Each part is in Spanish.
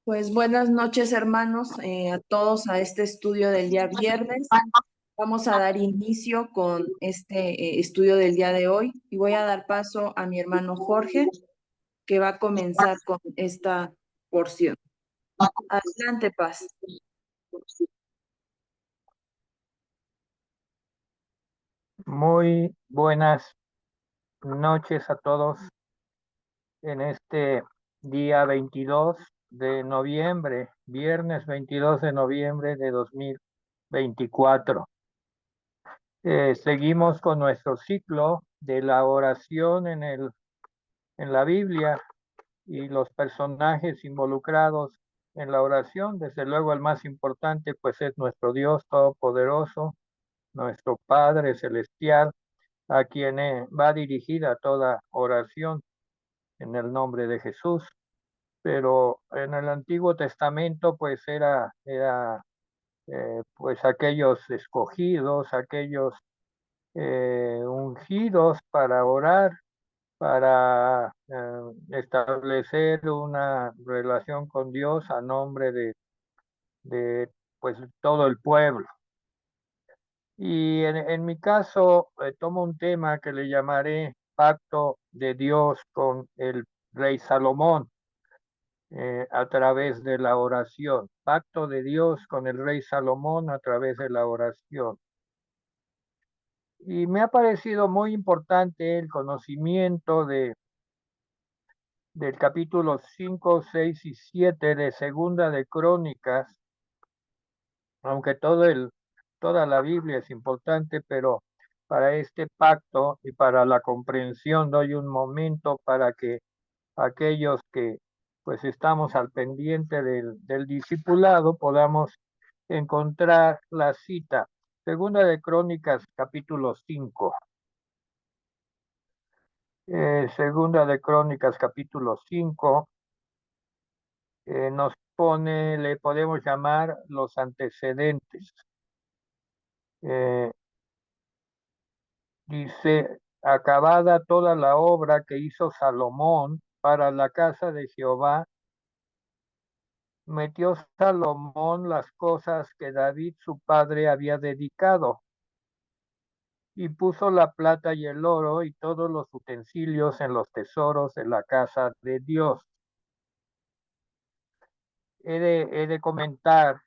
Pues buenas noches, hermanos, a todos a este estudio del día viernes. Vamos a dar inicio con este estudio del día de hoy y voy a dar paso a mi hermano Jorge, que va a comenzar con esta porción. Adelante, Paz. Muy buenas noches a todos en este día 22 de noviembre, viernes 22 de noviembre de 2024. Seguimos con nuestro ciclo de la oración en la Biblia y los personajes involucrados en la oración. Desde luego el más importante pues es nuestro Dios Todopoderoso, nuestro Padre Celestial, a quien va dirigida toda oración en el nombre de Jesús. Pero en el Antiguo Testamento pues era pues aquellos escogidos, aquellos ungidos para orar, para establecer una relación con Dios a nombre de pues todo el pueblo. Y en mi caso, tomo un tema que le llamaré Pacto de Dios con el rey Salomón a través de la oración. Pacto de Dios con el rey Salomón a través de la oración. Y me ha parecido muy importante el conocimiento del capítulo 5, 6 y 7 de Segunda de Crónicas, aunque toda la Biblia es importante, pero para este pacto y para la comprensión doy un momento para que aquellos que pues estamos al pendiente del discipulado podamos encontrar la cita. Segunda de Crónicas, capítulo 5. Segunda de Crónicas, capítulo 5, nos pone, le podemos llamar los antecedentes. Eh, Dice, acabada toda la obra que hizo Salomón para la casa de Jehová, metió Salomón las cosas que David su padre había dedicado, y puso la plata y el oro y todos los utensilios en los tesoros de la casa de Dios. He de comentar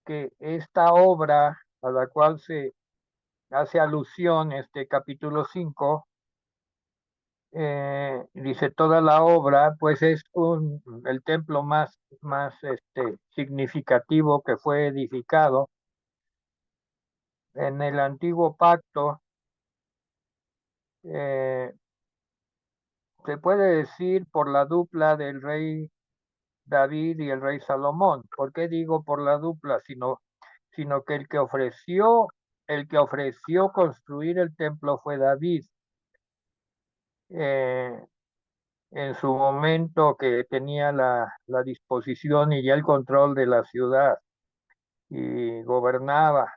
que esta obra a la cual se hace alusión este capítulo 5, dice toda la obra, pues es el templo más significativo que fue edificado en el antiguo pacto. eh, Se puede decir por la dupla del rey David y el rey Salomón. ¿Por qué digo por la dupla? Sino que el que ofreció construir el templo fue David. Eh, en su momento que tenía la disposición y ya el control de la ciudad y gobernaba.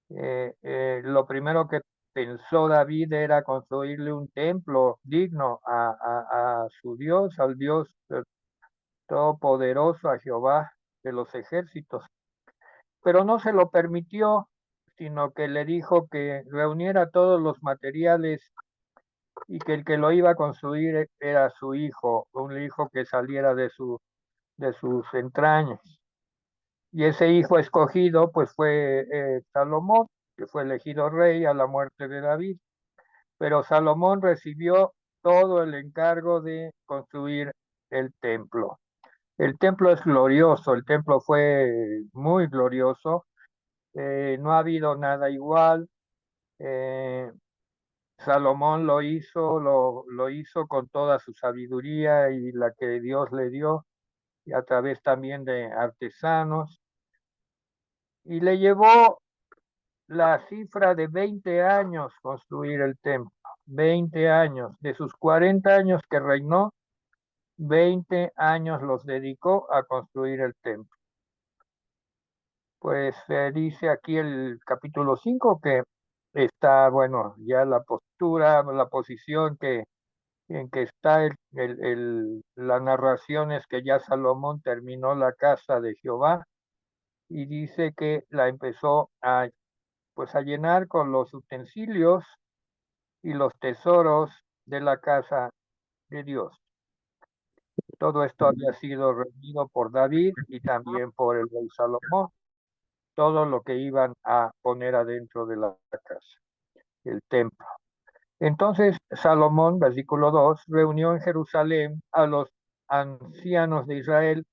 Lo primero que pensó David era construirle un templo digno a su Dios, al Dios todopoderoso, a Jehová de los ejércitos. Pero no se lo permitió, sino que le dijo que reuniera todos los materiales y que el que lo iba a construir era su hijo, un hijo que saliera de sus entrañas. Y ese hijo escogido pues fue Salomón, que fue elegido rey a la muerte de David. Pero Salomón recibió todo el encargo de construir el templo. El templo es glorioso, el templo fue muy glorioso, no ha habido nada igual. eh, Salomón lo hizo con toda su sabiduría y la que Dios le dio, y a través también de artesanos, y le llevó la cifra de 20 años construir el templo, 20 años, de sus 40 años que reinó, 20 años los dedicó a construir el templo. Pues dice aquí el capítulo 5 que está, bueno, ya la postura, la posición en que está la narración es que ya Salomón terminó la casa de Jehová y dice que la empezó pues a llenar con los utensilios y los tesoros de la casa de Dios. Todo esto había sido reunido por David y también por el rey Salomón, todo lo que iban a poner adentro de la casa, el templo. Entonces Salomón, versículo 2, reunió en Jerusalén a los ancianos de Israel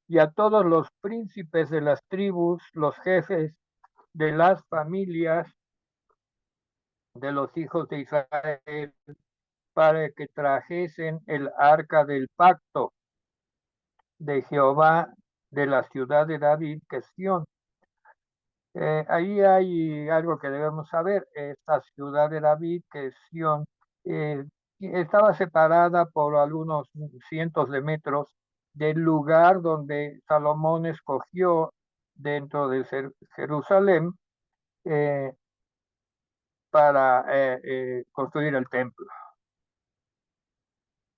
y a todos los príncipes de las tribus, los jefes de las familias de los hijos de Israel, para que trajesen el arca del pacto de Jehová de la ciudad de David, que es Sión. Ahí hay algo que debemos saber. Esta ciudad de David, que es Sión, eh, estaba separada por algunos cientos de metros del lugar donde Salomón escogió dentro de Jerusalén eh, para construir el templo.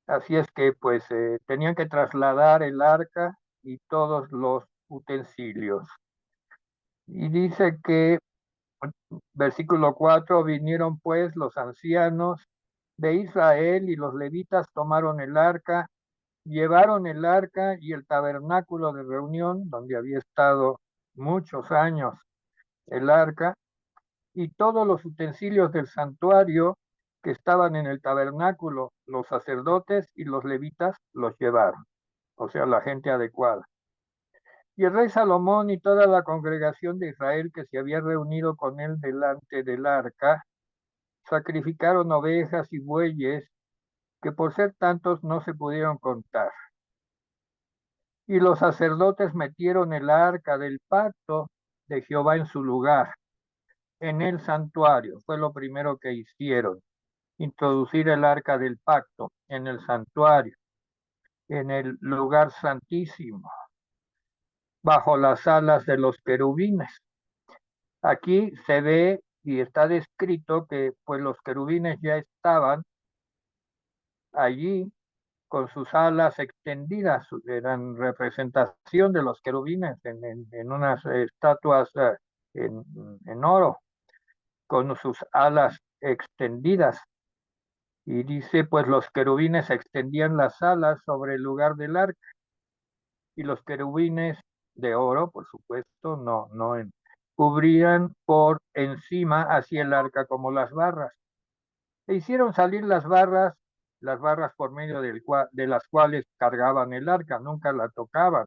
Así es que pues tenían que trasladar el arca y todos los utensilios. Y dice que, versículo 4, vinieron pues los ancianos de Israel y los levitas tomaron el arca, llevaron el arca y el tabernáculo de reunión, donde había estado muchos años el arca, y todos los utensilios del santuario que estaban en el tabernáculo, los sacerdotes y los levitas los llevaron, o sea, la gente adecuada. Y el rey Salomón y toda la congregación de Israel que se había reunido con él delante del arca, sacrificaron ovejas y bueyes que por ser tantos no se pudieron contar. Y los sacerdotes metieron el arca del pacto de Jehová en su lugar, en el santuario. Fue lo primero que hicieron, introducir el arca del pacto en el santuario, en el lugar santísimo, bajo las alas de los querubines. Aquí se ve y está descrito que pues los querubines ya estaban allí con sus alas extendidas, eran representación de los querubines en unas estatuas en, en oro, con sus alas extendidas. Y dice, pues los querubines extendían las alas sobre el lugar del arca, y los querubines de oro, por supuesto, cubrían por encima hacia el arca como las barras. E hicieron salir las barras por medio de las cuales cargaban el arca, nunca la tocaban.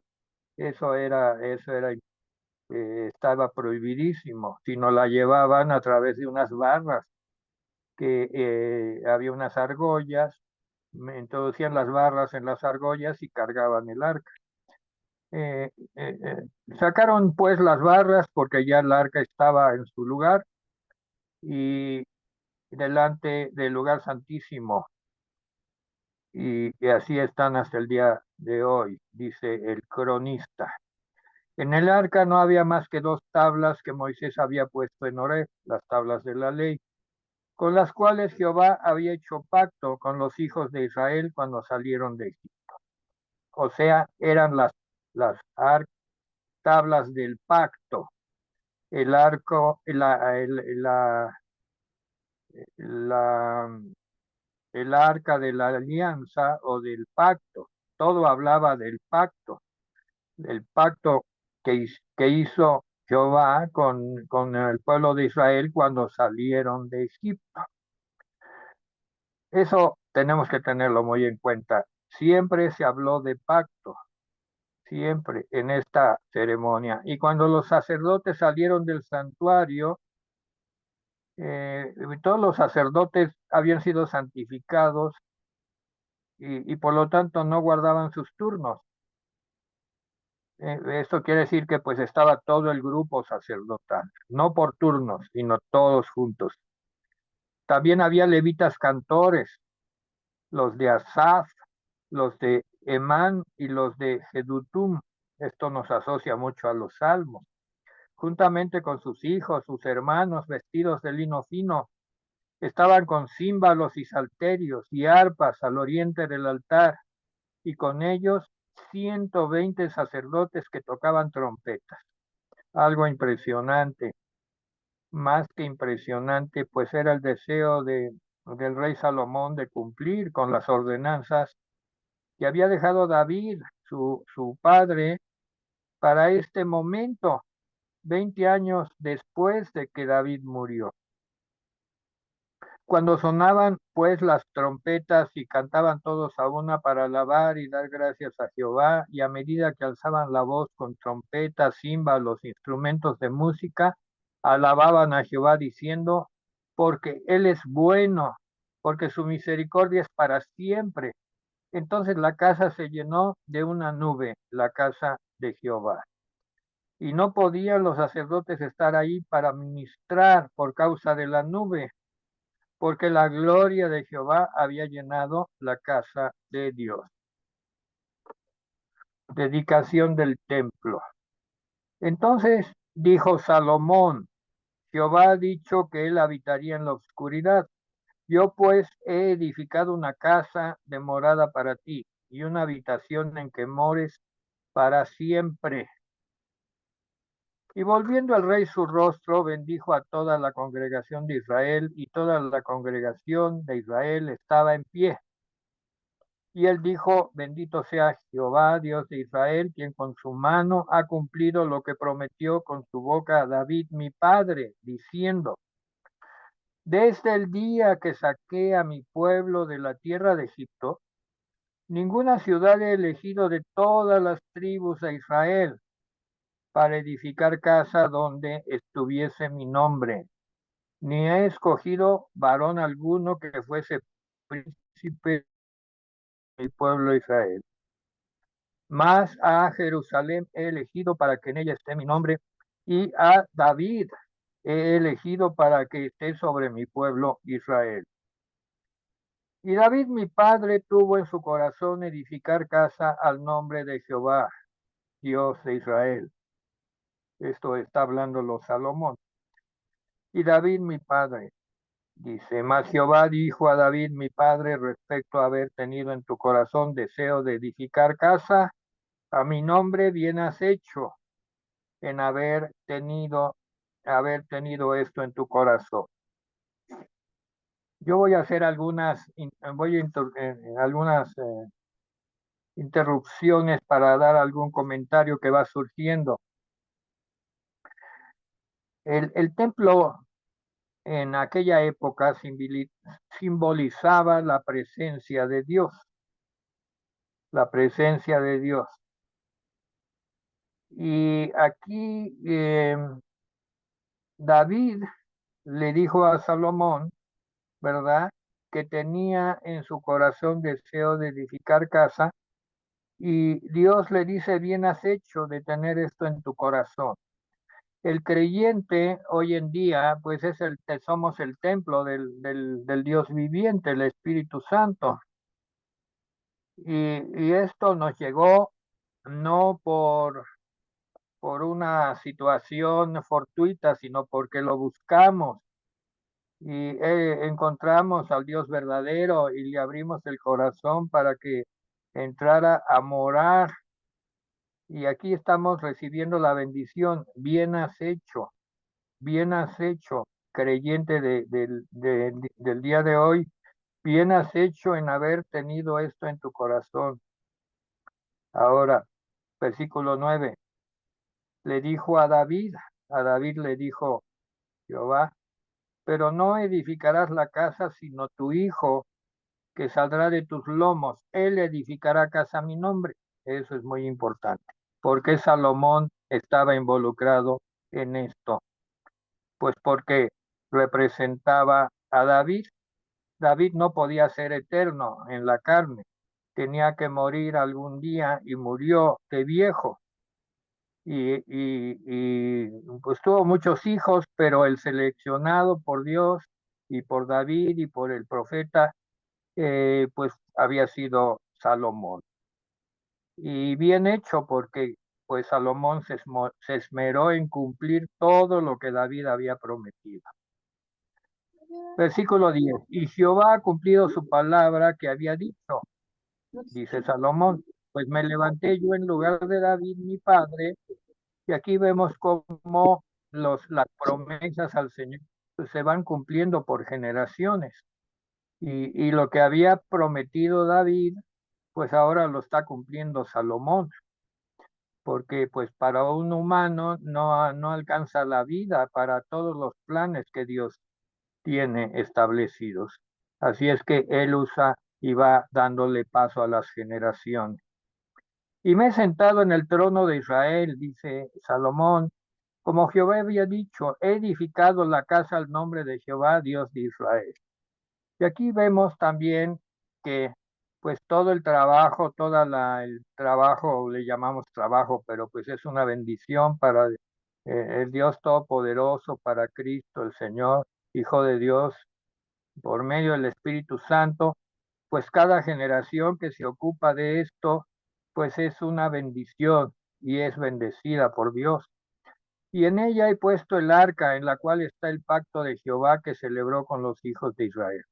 Estaba prohibidísimo, sino la llevaban a través de unas barras, que había unas argollas, introducían las barras en las argollas y cargaban el arca. Sacaron pues las barras porque ya el arca estaba en su lugar y delante del lugar santísimo. Y así están hasta el día de hoy, dice el cronista. En el arca no había más que dos tablas que Moisés había puesto en Horeb, las tablas de la ley, con las cuales Jehová había hecho pacto con los hijos de Israel cuando salieron de Egipto. O sea, eran las tablas del pacto, el arco, la, el arca de la alianza o del pacto. Todo hablaba del pacto que hizo Jehová con el pueblo de Israel cuando salieron de Egipto. Eso tenemos que tenerlo muy en cuenta. Siempre se habló de pacto, siempre en esta ceremonia. Y cuando los sacerdotes salieron del santuario, todos los sacerdotes habían sido santificados y por lo tanto no guardaban sus turnos. Esto quiere decir que pues estaba todo el grupo sacerdotal, no por turnos, sino todos juntos. También había levitas cantores, los de Asaf, los de Emán y los de Jedutum. Esto nos asocia mucho a los salmos, juntamente con sus hijos, sus hermanos, vestidos de lino fino, Estaban con címbalos y salterios y arpas al oriente del altar, y con ellos 120 sacerdotes que tocaban trompetas. Algo impresionante, más que impresionante, pues era el deseo del rey Salomón de cumplir con las ordenanzas que había dejado David, su padre, para este momento, 20 años después de que David murió. Cuando sonaban pues las trompetas y cantaban todos a una para alabar y dar gracias a Jehová, y a medida que alzaban la voz con trompetas, címbalos, instrumentos de música, alababan a Jehová diciendo, porque Él es bueno, porque su misericordia es para siempre. Entonces la casa se llenó de una nube, la casa de Jehová. Y no podían los sacerdotes estar ahí para ministrar por causa de la nube, porque la gloria de Jehová había llenado la casa de Dios. Dedicación del templo. Entonces dijo Salomón, Jehová ha dicho que él habitaría en la oscuridad. Yo pues he edificado una casa de morada para ti y una habitación en que mores para siempre. Y volviendo al rey su rostro, bendijo a toda la congregación de Israel, y toda la congregación de Israel estaba en pie. Y él dijo, bendito sea Jehová, Dios de Israel, quien con su mano ha cumplido lo que prometió con su boca a David mi padre, diciendo, desde el día que saqué a mi pueblo de la tierra de Egipto, ninguna ciudad he elegido de todas las tribus de Israel para edificar casa donde estuviese mi nombre, ni he escogido varón alguno que fuese príncipe del pueblo de Israel. Mas a Jerusalén he elegido para que en ella esté mi nombre, y a David he elegido para que esté sobre mi pueblo Israel. Y David mi padre tuvo en su corazón edificar casa al nombre de Jehová, Dios de Israel. Esto está hablando Salomón. Y David mi padre dice, mas Jehová dijo a David mi padre respecto a haber tenido en tu corazón deseo de edificar casa, a mi nombre bien has hecho en haber tenido esto en tu corazón. Yo voy a hacer algunas interrupciones para dar algún comentario que va surgiendo. El templo en aquella época simbolizaba la presencia de Dios, la presencia de Dios. Y aquí David le dijo a Salomón, ¿verdad? Que tenía en su corazón deseo de edificar casa, y Dios le dice, bien has hecho de tener esto en tu corazón. El creyente hoy en día, pues somos el templo del Dios viviente, el Espíritu Santo. Y esto nos llegó no por una situación fortuita, sino porque lo buscamos y encontramos al Dios verdadero y le abrimos el corazón para que entrara a morar. Y aquí estamos recibiendo la bendición. Bien has hecho, creyente del día de hoy, bien has hecho en haber tenido esto en tu corazón. Ahora, versículo 9, le dijo a David le dijo Jehová, pero no edificarás la casa, sino tu hijo, que saldrá de tus lomos, él edificará casa a mi nombre. Eso es muy importante, porque Salomón estaba involucrado en esto, pues porque representaba a David. David no podía ser eterno en la carne, tenía que morir algún día y murió de viejo. Pues tuvo muchos hijos, pero el seleccionado por Dios y por David y por el profeta, pues había sido Salomón. Y bien hecho, porque pues Salomón se esmeró en cumplir todo lo que David había prometido. Versículo 10. Y Jehová ha cumplido su palabra que había dicho, dice Salomón, pues me levanté yo en lugar de David mi padre. Y aquí vemos cómo las promesas al Señor se van cumpliendo por generaciones. Y lo que había prometido David, pues ahora lo está cumpliendo Salomón, porque pues para un humano no alcanza la vida para todos los planes que Dios tiene establecidos. Así es que él usa y va dándole paso a las generaciones. Y me he sentado en el trono de Israel, dice Salomón, como Jehová había dicho, he edificado la casa al nombre de Jehová, Dios de Israel. Y aquí vemos también que pues todo el trabajo, el trabajo, le llamamos trabajo, pero pues es una bendición para el Dios Todopoderoso, para Cristo, el Señor, Hijo de Dios, por medio del Espíritu Santo, pues cada generación que se ocupa de esto, pues es una bendición y es bendecida por Dios. Y en ella he puesto el arca en la cual está el pacto de Jehová que celebró con los hijos de Israel.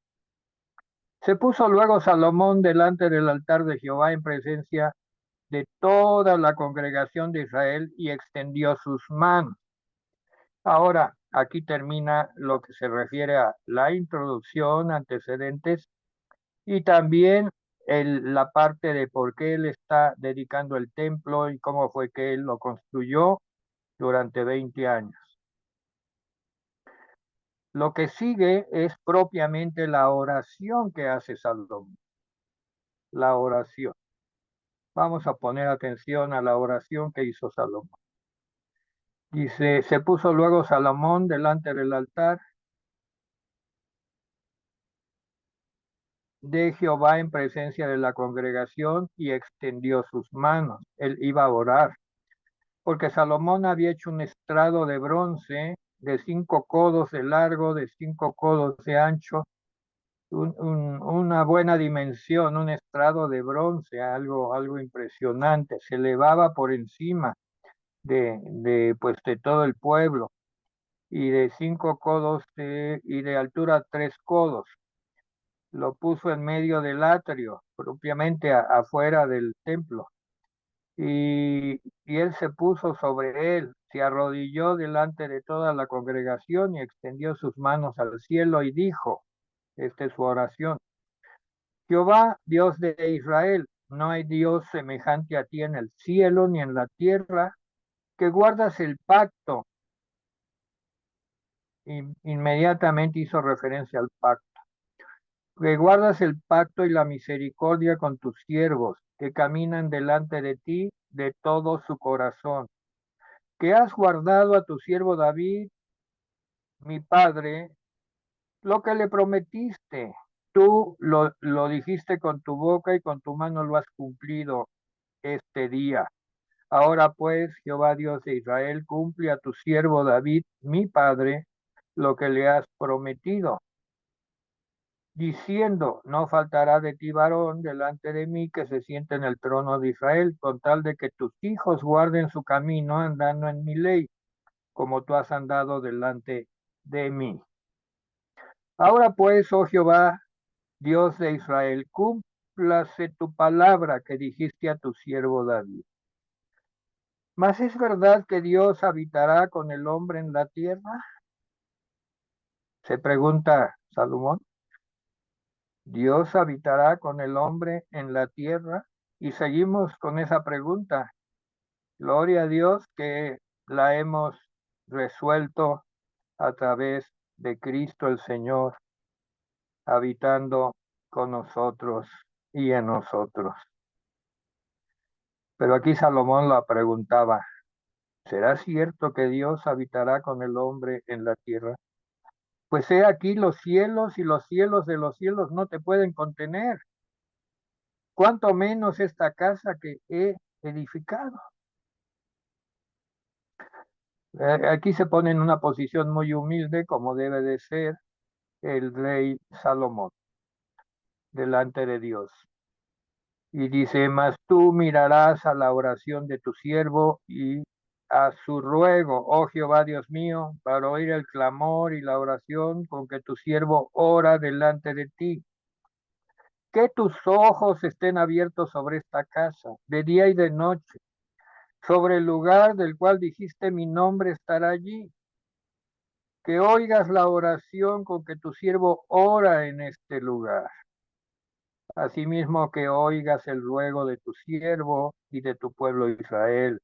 Se puso luego Salomón delante del altar de Jehová en presencia de toda la congregación de Israel y extendió sus manos. Ahora, aquí termina lo que se refiere a la introducción, antecedentes y también la parte de por qué él está dedicando el templo y cómo fue que él lo construyó durante 20 años. Lo que sigue es propiamente la oración que hace Salomón. La oración. Vamos a poner atención a la oración que hizo Salomón. Dice, se puso luego Salomón delante del altar de Jehová en presencia de la congregación y extendió sus manos. Él iba a orar, porque Salomón había hecho un estrado de bronce de 5 codos de largo, de 5 codos de ancho, una buena dimensión, un estrado de bronce, algo impresionante. Se elevaba por encima pues, de todo el pueblo, y de 5 codos y de altura 3 codos. Lo puso en medio del atrio, propiamente afuera del templo. Y él se puso sobre él, se arrodilló delante de toda la congregación y extendió sus manos al cielo y dijo, esta es su oración, Jehová, Dios de Israel, no hay Dios semejante a ti en el cielo ni en la tierra, que guardas el pacto. Inmediatamente hizo referencia al pacto. Que guardas el pacto y la misericordia con tus siervos, que caminan delante de ti de todo su corazón. Que has guardado a tu siervo David, mi padre, lo que le prometiste. Tú lo dijiste con tu boca y con tu mano lo has cumplido este día. Ahora pues, Jehová Dios de Israel, cumple a tu siervo David, mi padre, lo que le has prometido, diciendo, no faltará de ti varón delante de mí que se siente en el trono de Israel, con tal de que tus hijos guarden su camino andando en mi ley, como tú has andado delante de mí. Ahora pues, oh Jehová, Dios de Israel, cúmplase tu palabra que dijiste a tu siervo David. Mas es verdad que Dios habitará con el hombre en la tierra, se pregunta Salomón. Dios habitará con el hombre en la tierra, y seguimos con esa pregunta. Gloria a Dios que la hemos resuelto a través de Cristo el Señor, habitando con nosotros y en nosotros. Pero aquí Salomón la preguntaba, ¿será cierto que Dios habitará con el hombre en la tierra? Pues he aquí los cielos y los cielos de los cielos no te pueden contener, cuanto menos esta casa que he edificado. Aquí se pone en una posición muy humilde, como debe de ser el rey Salomón delante de Dios. Y dice, mas tú mirarás a la oración de tu siervo y a su ruego, oh Jehová Dios mío, para oír el clamor y la oración con que tu siervo ora delante de ti. Que tus ojos estén abiertos sobre esta casa, de día y de noche, sobre el lugar del cual dijiste mi nombre estará allí. Que oigas la oración con que tu siervo ora en este lugar. Asimismo que oigas el ruego de tu siervo y de tu pueblo Israel.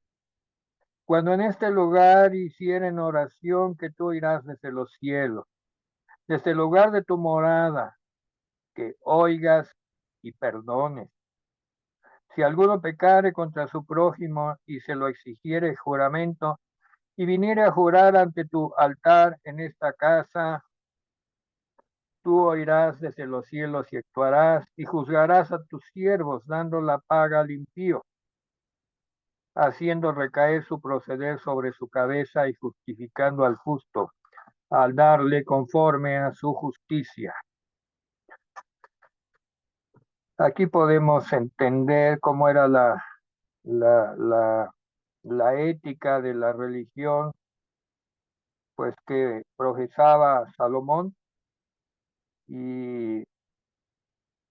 Cuando en este lugar hicieren oración, que tú irás desde los cielos, desde el lugar de tu morada, que oigas y perdones. Si alguno pecare contra su prójimo y se lo exigiere juramento, y viniere a jurar ante tu altar en esta casa, tú oirás desde los cielos y actuarás, y juzgarás a tus siervos, dando la paga al impío, haciendo recaer su proceder sobre su cabeza y justificando al justo, al darle conforme a su justicia. Aquí podemos entender cómo era la, la, la ética de la religión, pues que profesaba Salomón y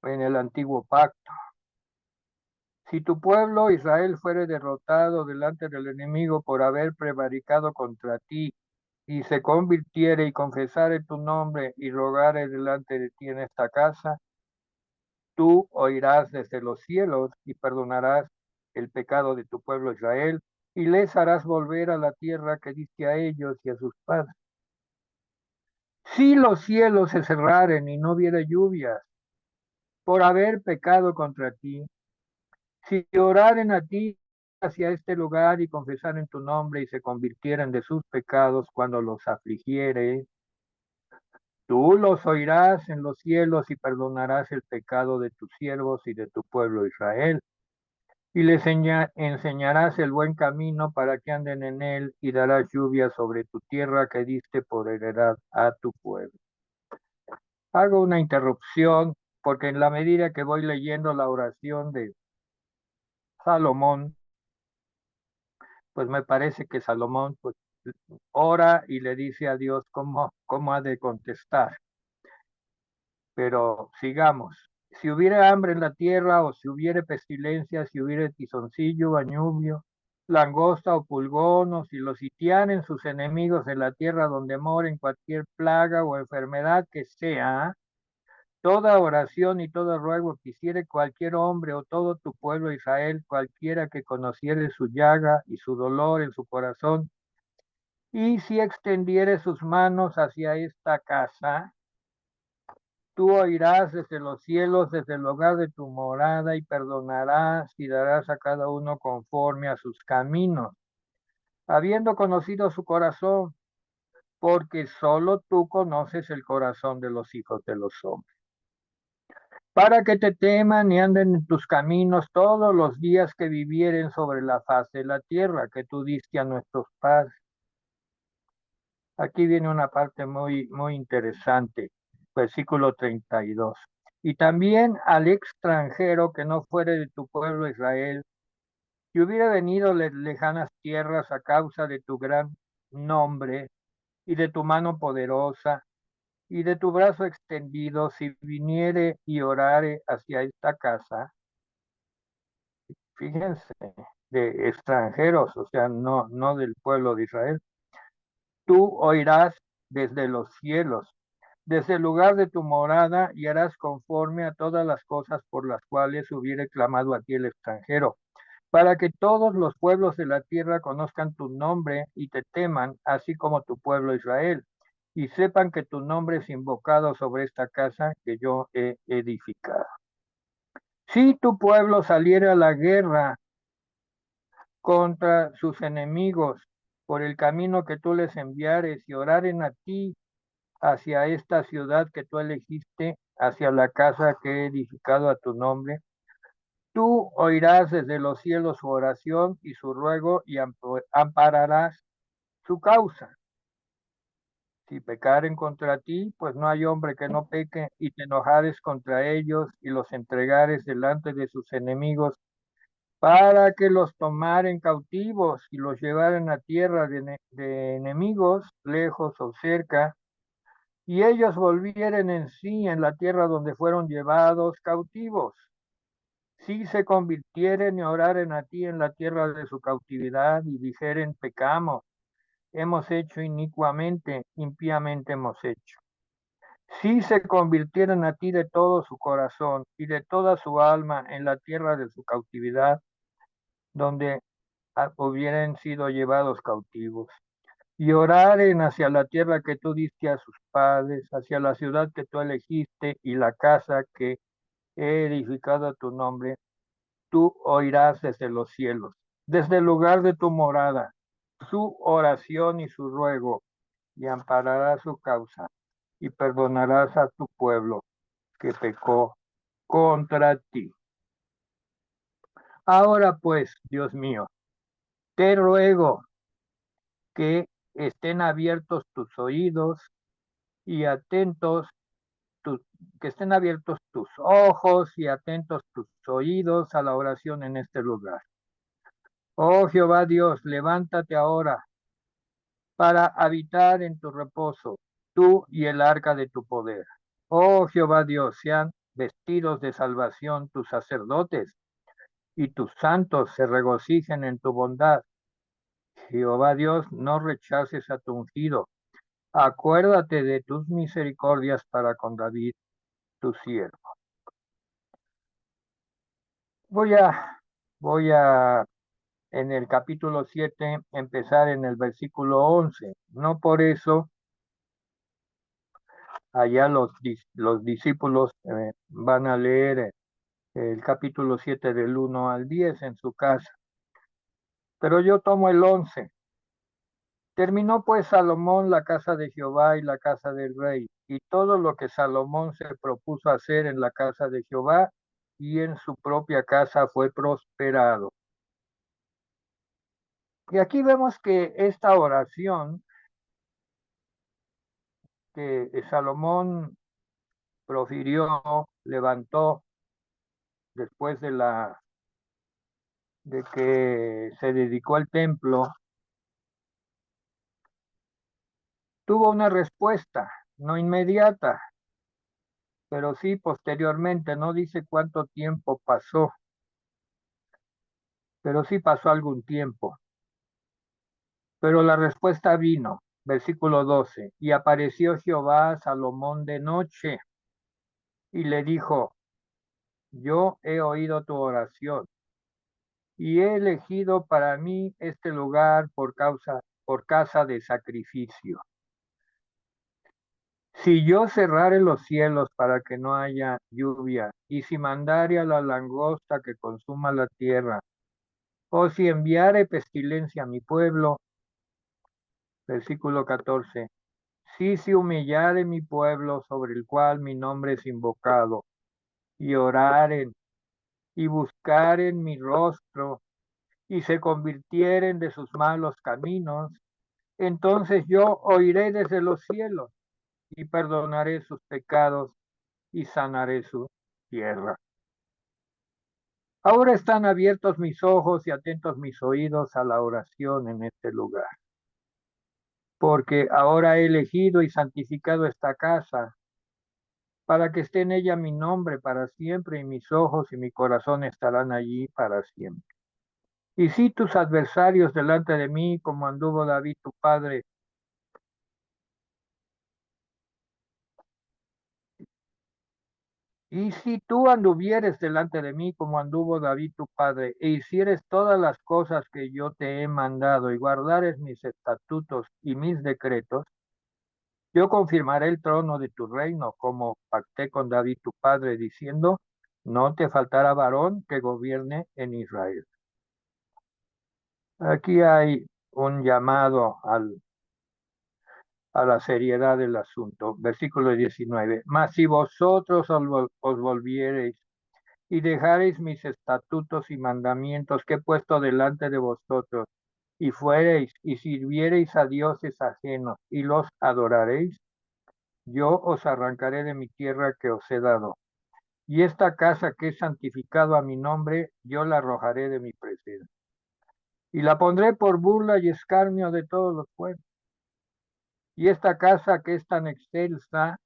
en el antiguo pacto. Si tu pueblo Israel fuere derrotado delante del enemigo por haber prevaricado contra ti, y se convirtiere y confesare tu nombre y rogare delante de ti en esta casa, tú oirás desde los cielos y perdonarás el pecado de tu pueblo Israel, y les harás volver a la tierra que diste a ellos y a sus padres. Si los cielos se cerraren y no hubiera lluvias por haber pecado contra ti, si oraren a ti hacia este lugar y confesaren tu nombre y se convirtieren de sus pecados cuando los afligiere, tú los oirás en los cielos y perdonarás el pecado de tus siervos y de tu pueblo Israel. Y les enseñarás el buen camino para que anden en él y darás lluvia sobre tu tierra que diste por heredad a tu pueblo. Hago una interrupción porque en la medida que voy leyendo la oración de Salomón, pues me parece que Salomón pues, ora y le dice a Dios cómo ha de contestar. Pero sigamos. Si hubiera hambre en la tierra, o si hubiere pestilencia, si hubiere tizoncillo, bañubio, langosta o pulgón, o si los sitiaren sus enemigos en la tierra donde moren cualquier plaga o enfermedad que sea, toda oración y todo ruego que hiciere cualquier hombre o todo tu pueblo Israel, cualquiera que conociere su llaga y su dolor en su corazón, y si extendiere sus manos hacia esta casa, tú oirás desde los cielos, desde el hogar de tu morada, y perdonarás y darás a cada uno conforme a sus caminos, habiendo conocido su corazón, porque solo tú conoces el corazón de los hijos de los hombres. Para que te teman y anden en tus caminos todos los días que vivieren sobre la faz de la tierra que tú diste a nuestros padres. Aquí viene una parte muy interesante, versículo 32. Y también al extranjero que no fuere de tu pueblo Israel, que hubiera venido de lejanas tierras a causa de tu gran nombre y de tu mano poderosa y de tu brazo extendido, si viniere y orare hacia esta casa, fíjense, de extranjeros, o sea, no del pueblo de Israel, tú oirás desde los cielos, desde el lugar de tu morada, y harás conforme a todas las cosas por las cuales hubiere clamado a ti el extranjero, para que todos los pueblos de la tierra conozcan tu nombre y te teman, así como tu pueblo Israel, y sepan que tu nombre es invocado sobre esta casa que yo he edificado. Si tu pueblo saliera a la guerra contra sus enemigos por el camino que tú les enviares y oraren a ti hacia esta ciudad que tú elegiste, hacia la casa que he edificado a tu nombre, tú oirás desde los cielos su oración y su ruego y ampararás su causa. Si pecaren contra ti, pues no hay hombre que no peque, y te enojares contra ellos y los entregares delante de sus enemigos para que los tomaren cautivos y los llevaran a tierra de enemigos, lejos o cerca, y ellos volvieren en sí en la tierra donde fueron llevados cautivos. Si se convirtieren y oraren a ti en la tierra de su cautividad y dijeren, pecamos, hemos hecho inicuamente, impíamente hemos hecho. Si se convirtieren a ti de todo su corazón y de toda su alma en la tierra de su cautividad, donde hubieran sido llevados cautivos, y oraren hacia la tierra que tú diste a sus padres, hacia la ciudad que tú elegiste y la casa que he edificado a tu nombre, tú oirás desde los cielos, desde el lugar de tu morada, su oración y su ruego, y ampararás su causa, y perdonarás a tu pueblo que pecó contra ti. Ahora pues, Dios mío, te ruego que estén abiertos tus oídos y atentos, tu, que estén abiertos tus ojos y atentos tus oídos a la oración en este lugar. Oh Jehová Dios, levántate ahora para habitar en tu reposo, tú y el arca de tu poder. Oh Jehová Dios, sean vestidos de salvación tus sacerdotes y tus santos se regocijen en tu bondad. Jehová Dios, no rechaces a tu ungido. Acuérdate de tus misericordias para con David, tu siervo. Voy a, voy a, en el capítulo 7, empezar en el versículo 11. No por eso, allá los discípulos van a leer el capítulo 7 del 1 al 10 en su casa. Pero yo tomo el 11. Terminó pues Salomón la casa de Jehová y la casa del rey, y todo lo que Salomón se propuso hacer en la casa de Jehová y en su propia casa fue prosperado. Y aquí vemos que esta oración que Salomón profirió, levantó después de que se dedicó al templo, tuvo una respuesta, no inmediata, pero sí posteriormente, no dice cuánto tiempo pasó, pero sí pasó algún tiempo. Pero la respuesta vino, versículo 12, y apareció Jehová a Salomón de noche y le dijo, yo he oído tu oración y he elegido para mí este lugar por casa de sacrificio. Si yo cerrare los cielos para que no haya lluvia, y si mandare a la langosta que consuma la tierra, o si enviare pestilencia a mi pueblo, versículo 14, si se humillare mi pueblo sobre el cual mi nombre es invocado, y oraren, y buscaren mi rostro, y se convirtieren de sus malos caminos, entonces yo oiré desde los cielos, y perdonaré sus pecados, y sanaré su tierra. Ahora están abiertos mis ojos y atentos mis oídos a la oración en este lugar, porque ahora he elegido y santificado esta casa para que esté en ella mi nombre para siempre, y mis ojos y mi corazón estarán allí para siempre. Y si tus adversarios delante de mí, como anduvo David tu padre, y si tú anduvieres delante de mí, como anduvo David tu padre, e hicieres todas las cosas que yo te he mandado, y guardares mis estatutos y mis decretos, yo confirmaré el trono de tu reino, como pacté con David tu padre, diciendo, no te faltará varón que gobierne en Israel. Aquí hay un llamado a la seriedad del asunto. Versículo 19. Mas si vosotros os volviereis y dejareis mis estatutos y mandamientos que he puesto delante de vosotros, y fuereis y sirviereis a dioses ajenos y los adoraréis, yo os arrancaré de mi tierra que os he dado, y esta casa que es santificado a mi nombre, yo la arrojaré de mi presencia. Y la pondré por burla y escarnio de todos los pueblos. Y esta casa que es tan excelsa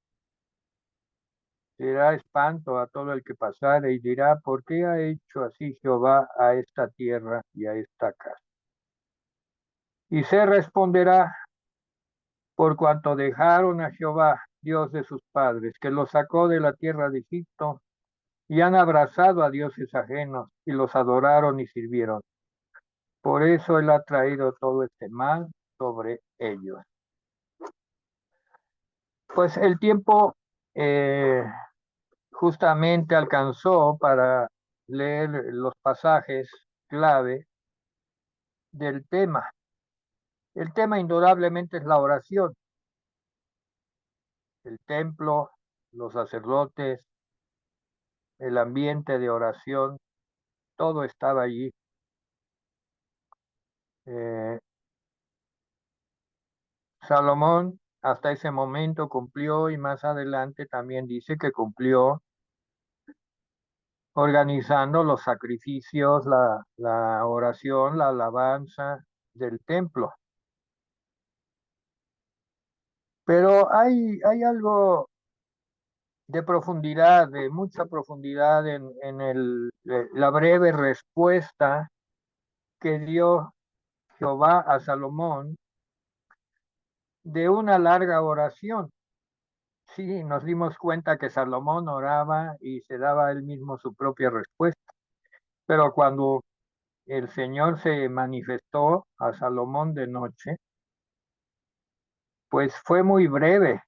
será espanto a todo el que pasare y dirá, ¿por qué ha hecho así Jehová a esta tierra y a esta casa? Y se responderá, por cuanto dejaron a Jehová, Dios de sus padres, que los sacó de la tierra de Egipto, y han abrazado a dioses ajenos, y los adoraron y sirvieron. Por eso él ha traído todo este mal sobre ellos. Pues el tiempo justamente alcanzó para leer los pasajes clave del tema. El tema indudablemente es la oración. El templo, los sacerdotes, el ambiente de oración, todo estaba allí. Eh, Salomón hasta ese momento cumplió y más adelante también dice que cumplió organizando los sacrificios, la oración, la alabanza del templo. Pero hay algo de profundidad, de mucha profundidad la breve respuesta que dio Jehová a Salomón de una larga oración. Sí, nos dimos cuenta que Salomón oraba y se daba él mismo su propia respuesta, pero cuando el Señor se manifestó a Salomón de noche, pues fue muy breve,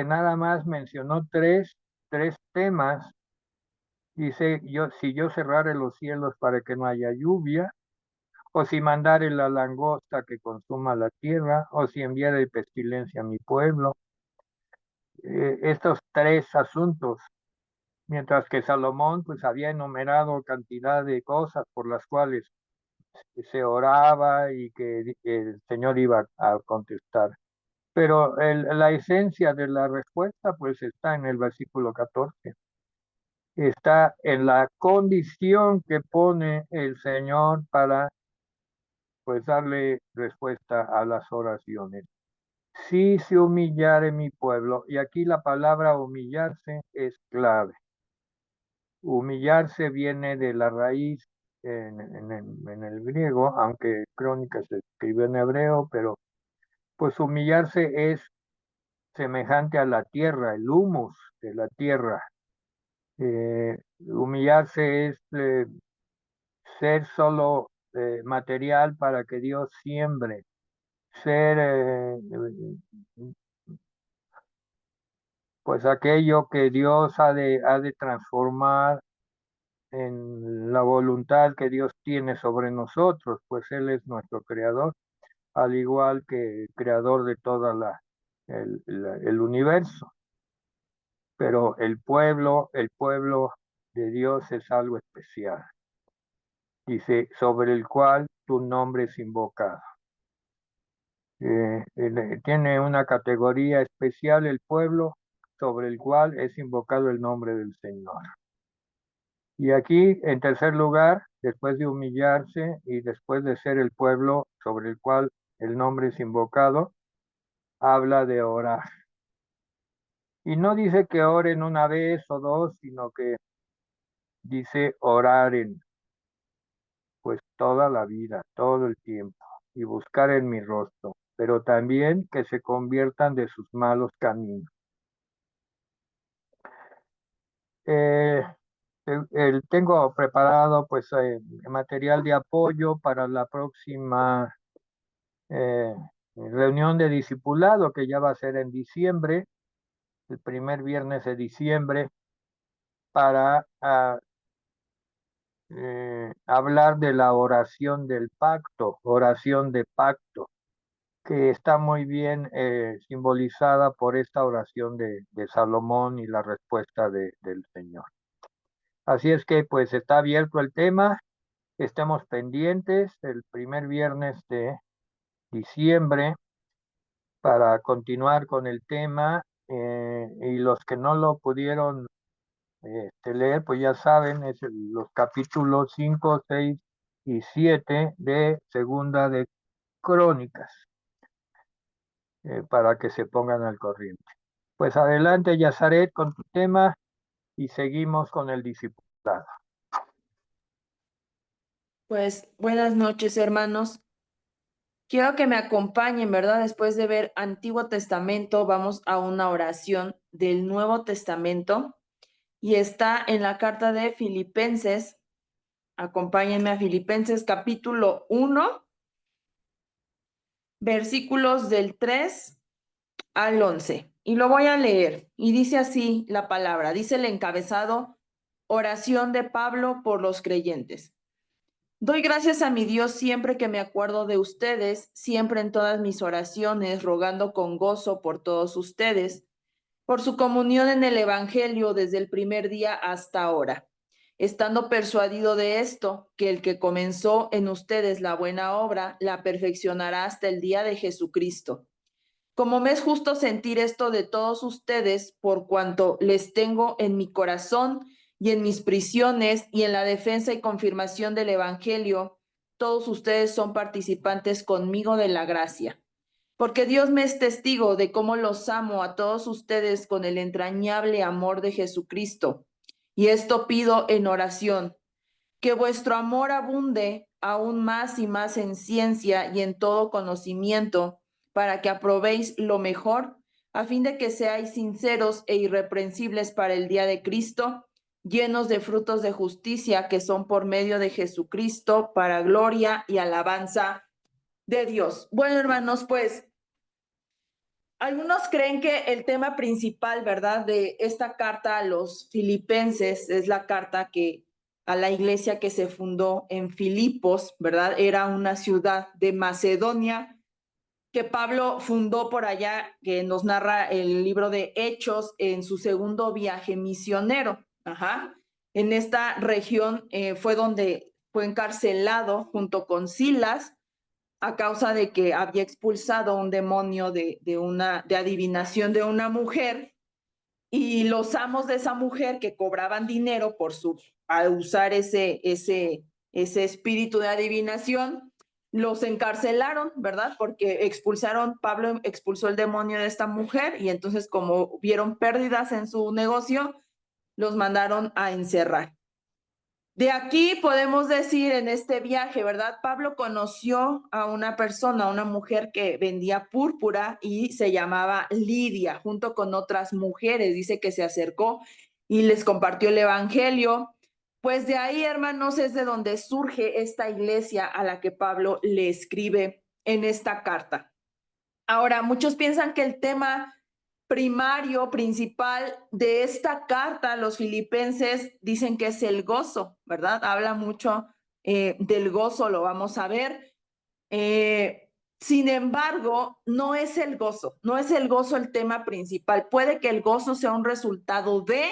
nada más mencionó tres temas. Dice, si yo cerrare los cielos para que no haya lluvia, o si mandare la langosta que consuma la tierra, o si enviare pestilencia a mi pueblo. Estos tres asuntos, mientras que Salomón pues había enumerado cantidad de cosas por las cuales se oraba y que el Señor iba a contestar. Pero la esencia de la respuesta pues está en el versículo 14. Está en la condición que pone el Señor para pues darle respuesta a las oraciones. Si se humillare mi pueblo, y aquí la palabra humillarse es clave. Humillarse viene de la raíz en el griego, aunque Crónica se escribió en hebreo, pero pues humillarse es semejante a la tierra, el humus de la tierra. Humillarse es ser solo material para que Dios siembre, ser pues aquello que Dios ha de transformar en la voluntad que Dios tiene sobre nosotros, pues Él es nuestro creador, al igual que el creador de toda el universo. Pero el pueblo de Dios es algo especial. Dice, sobre el cual tu nombre es invocado. Tiene una categoría especial el pueblo sobre el cual es invocado el nombre del Señor. Y aquí, en tercer lugar, después de humillarse y después de ser el pueblo sobre el cual el nombre es invocado, habla de orar. Y no dice que oren una vez o dos, sino que dice orar pues toda la vida, todo el tiempo, y buscar en mi rostro, pero también que se conviertan de sus malos caminos. Eh, Tengo preparado pues material de apoyo para la próxima eh, reunión de discipulado que ya va a ser en diciembre, el primer viernes de diciembre, para hablar de la oración del pacto, oración de pacto, que está muy bien simbolizada por esta oración de Salomón y la respuesta del Señor. Así es que pues está abierto el tema, estemos pendientes el primer viernes de diciembre para continuar con el tema y los que no lo pudieron leer, pues ya saben, los capítulos 5, 6 y 7 de Segunda de Crónicas, para que se pongan al corriente. Pues adelante, Yazaret, con tu tema y seguimos con el discipulado. Pues buenas noches, hermanos. Quiero que me acompañen, ¿verdad? Después de ver Antiguo Testamento, vamos a una oración del Nuevo Testamento y está en la carta de Filipenses. Acompáñenme a Filipenses capítulo 1, versículos del 3 al 11. Y lo voy a leer. Y dice así la palabra, dice el encabezado, oración de Pablo por los creyentes. Doy gracias a mi Dios siempre que me acuerdo de ustedes, siempre en todas mis oraciones, rogando con gozo por todos ustedes, por su comunión en el Evangelio desde el primer día hasta ahora, estando persuadido de esto, que el que comenzó en ustedes la buena obra, la perfeccionará hasta el día de Jesucristo. Como me es justo sentir esto de todos ustedes, por cuanto les tengo en mi corazón y en mis prisiones y en la defensa y confirmación del Evangelio, todos ustedes son participantes conmigo de la gracia. Porque Dios me es testigo de cómo los amo a todos ustedes con el entrañable amor de Jesucristo. Y esto pido en oración, que vuestro amor abunde aún más y más en ciencia y en todo conocimiento, para que aprobéis lo mejor, a fin de que seáis sinceros e irreprensibles para el día de Cristo, llenos de frutos de justicia que son por medio de Jesucristo, para gloria y alabanza de Dios. Bueno, hermanos, pues algunos creen que el tema principal, ¿verdad?, de esta carta a los filipenses es la carta que a la iglesia que se fundó en Filipos, ¿verdad? Era una ciudad de Macedonia que Pablo fundó por allá, que nos narra el libro de Hechos en su segundo viaje misionero. Ajá. En esta región fue donde fue encarcelado junto con Silas a causa de que había expulsado un demonio de adivinación de una mujer, y los amos de esa mujer que cobraban dinero al usar ese espíritu de adivinación, los encarcelaron, ¿verdad? Porque Pablo expulsó el demonio de esta mujer y entonces como vieron pérdidas en su negocio, los mandaron a encerrar. De aquí podemos decir en este viaje, ¿verdad? Pablo conoció a una persona, a una mujer que vendía púrpura y se llamaba Lidia, junto con otras mujeres. Dice que se acercó y les compartió el evangelio. Pues de ahí, hermanos, es de donde surge esta iglesia a la que Pablo le escribe en esta carta. Ahora, muchos piensan que el tema primario, principal de esta carta a los filipenses dicen que es el gozo, ¿verdad? Habla mucho del gozo, lo vamos a ver. Sin embargo, no es el gozo el tema principal. Puede que el gozo sea un resultado de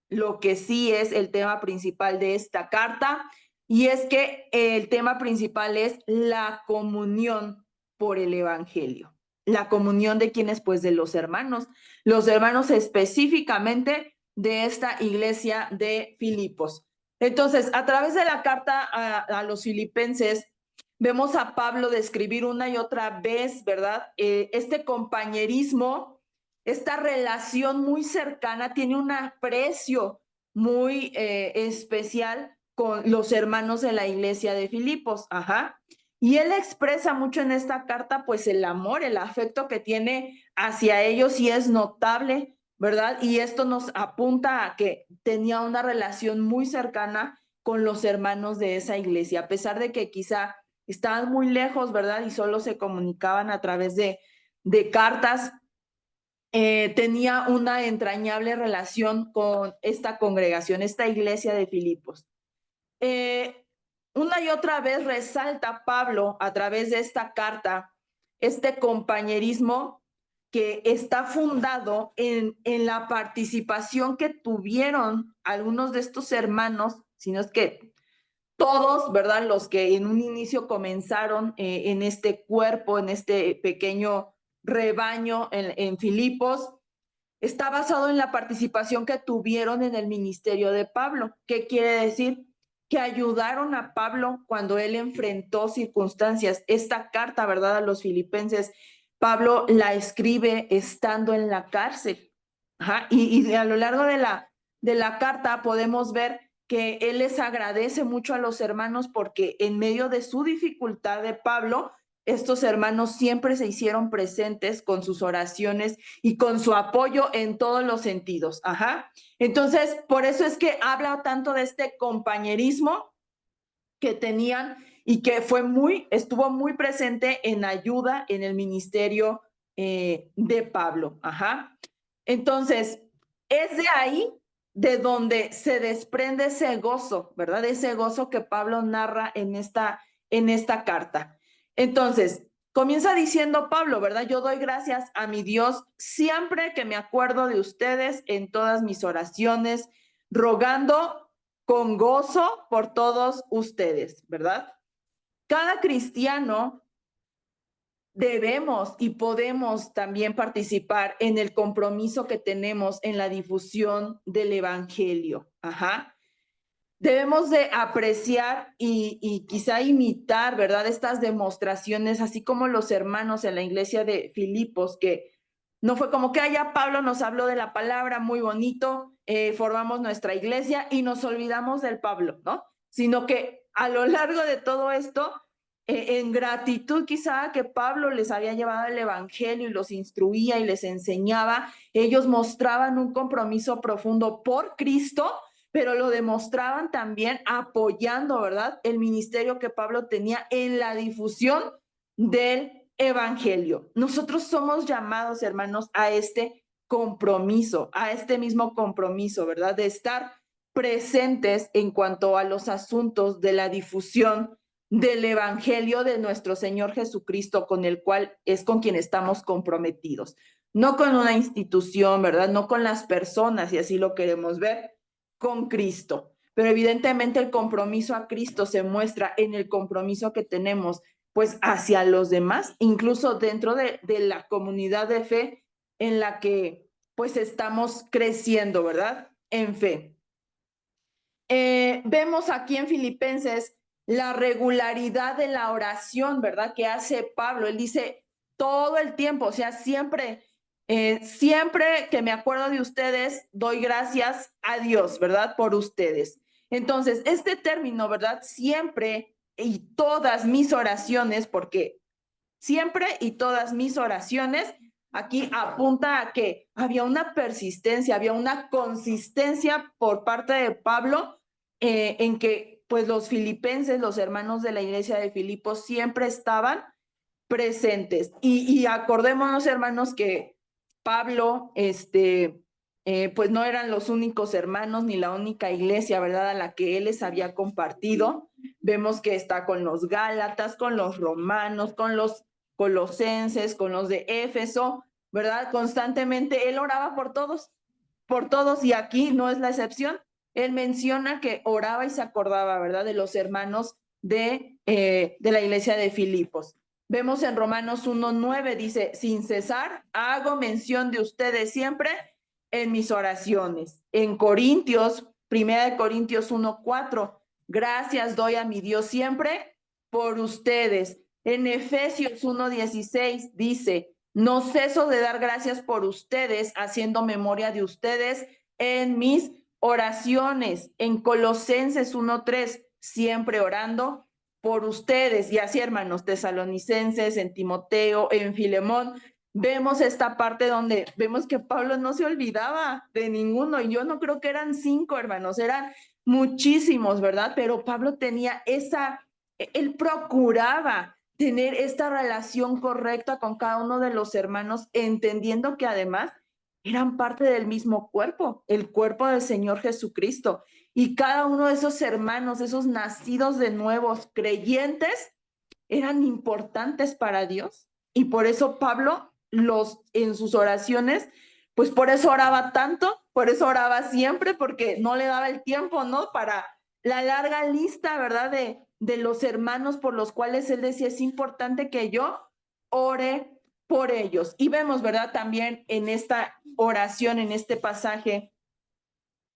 lo que sí es el tema principal de esta carta, y es que el tema principal es la comunión por el Evangelio. La comunión de quienes, pues de los hermanos específicamente de esta iglesia de Filipos. Entonces, a través de la carta a los filipenses, vemos a Pablo describir una y otra vez, ¿verdad? Este compañerismo, esta relación muy cercana, tiene un aprecio muy especial con los hermanos de la iglesia de Filipos. Ajá. Y él expresa mucho en esta carta, pues el amor, el afecto que tiene hacia ellos, y es notable, ¿verdad? Y esto nos apunta a que tenía una relación muy cercana con los hermanos de esa iglesia, a pesar de que quizá estaban muy lejos, ¿verdad? Y solo se comunicaban a través de cartas. Tenía una entrañable relación con esta congregación, esta iglesia de Filipos. Una y otra vez resalta Pablo a través de esta carta este compañerismo que está fundado en la participación que tuvieron algunos de estos hermanos, sino es que todos, ¿verdad? Los que en un inicio comenzaron en este cuerpo, en este pequeño rebaño en Filipos, está basado en la participación que tuvieron en el ministerio de Pablo. ¿Qué quiere decir? Que ayudaron a Pablo cuando él enfrentó circunstancias. Esta carta, ¿verdad?, a los filipenses, Pablo la escribe estando en la cárcel. Ajá. Y a lo largo de la carta podemos ver que él les agradece mucho a los hermanos porque en medio de su dificultad de Pablo, estos hermanos siempre se hicieron presentes con sus oraciones y con su apoyo en todos los sentidos. Ajá. Entonces, por eso es que habla tanto de este compañerismo que tenían y que estuvo muy presente en ayuda en el ministerio de Pablo. Ajá. Entonces, es de ahí de donde se desprende ese gozo, ¿verdad? Ese gozo que Pablo narra en esta carta. Entonces, comienza diciendo Pablo, ¿verdad? Yo doy gracias a mi Dios siempre que me acuerdo de ustedes en todas mis oraciones, rogando con gozo por todos ustedes, ¿verdad? Cada cristiano debemos y podemos también participar en el compromiso que tenemos en la difusión del evangelio. Ajá. Debemos de apreciar y quizá imitar, ¿verdad?, estas demostraciones, así como los hermanos en la iglesia de Filipos, que no fue como que allá Pablo nos habló de la palabra muy bonito, formamos nuestra iglesia y nos olvidamos del Pablo, ¿no? Sino que a lo largo de todo esto, en gratitud quizá que Pablo les había llevado el evangelio y los instruía y les enseñaba, ellos mostraban un compromiso profundo por Cristo, pero lo demostraban también apoyando, ¿verdad?, el ministerio que Pablo tenía en la difusión del evangelio. Nosotros somos llamados, hermanos, a este compromiso, a este mismo compromiso, ¿verdad?, de estar presentes en cuanto a los asuntos de la difusión del evangelio de nuestro Señor Jesucristo, con el cual es con quien estamos comprometidos. No con una institución, ¿verdad?, no con las personas, y así lo queremos ver, con Cristo. Pero evidentemente el compromiso a Cristo se muestra en el compromiso que tenemos pues hacia los demás, incluso dentro de la comunidad de fe en la que pues estamos creciendo, ¿verdad?, en fe. Vemos aquí en Filipenses la regularidad de la oración, ¿verdad?, que hace Pablo. Él dice todo el tiempo, o sea, siempre que me acuerdo de ustedes, doy gracias a Dios, ¿verdad?, por ustedes. Entonces, este término, ¿verdad?, siempre y todas mis oraciones, porque siempre y todas mis oraciones, aquí apunta a que había una persistencia, había una consistencia por parte de Pablo en que pues los filipenses, los hermanos de la iglesia de Filipos, siempre estaban presentes. Y acordémonos, hermanos, que Pablo, pues no eran los únicos hermanos ni la única iglesia, ¿verdad?, a la que él les había compartido. Vemos que está con los Gálatas, con los romanos, con los colosenses, con los de Éfeso, ¿verdad? Constantemente él oraba por todos, y aquí no es la excepción. Él menciona que oraba y se acordaba, ¿verdad?, de los hermanos de la iglesia de Filipos. Vemos en Romanos 1:9, dice, sin cesar, hago mención de ustedes siempre en mis oraciones. En Corintios, 1 Corintios 1:4, gracias doy a mi Dios siempre por ustedes. En Efesios 1:16 dice, no ceso de dar gracias por ustedes, haciendo memoria de ustedes en mis oraciones. En Colosenses 1:3, siempre orando por ustedes. Y así, hermanos, tesalonicenses, en Timoteo, en Filemón, vemos esta parte donde vemos que Pablo no se olvidaba de ninguno, y yo no creo que eran 5, hermanos, eran muchísimos, ¿verdad? Pero Pablo tenía él procuraba tener esta relación correcta con cada uno de los hermanos, entendiendo que además eran parte del mismo cuerpo, el cuerpo del Señor Jesucristo. Y cada uno de esos hermanos, esos nacidos de nuevos creyentes, eran importantes para Dios. Y por eso Pablo, en sus oraciones, pues por eso oraba tanto, por eso oraba siempre, porque no le daba el tiempo, ¿no?, para la larga lista, ¿verdad?, de los hermanos por los cuales él decía, es importante que yo ore por ellos. Y vemos, ¿verdad? También en esta oración, en este pasaje,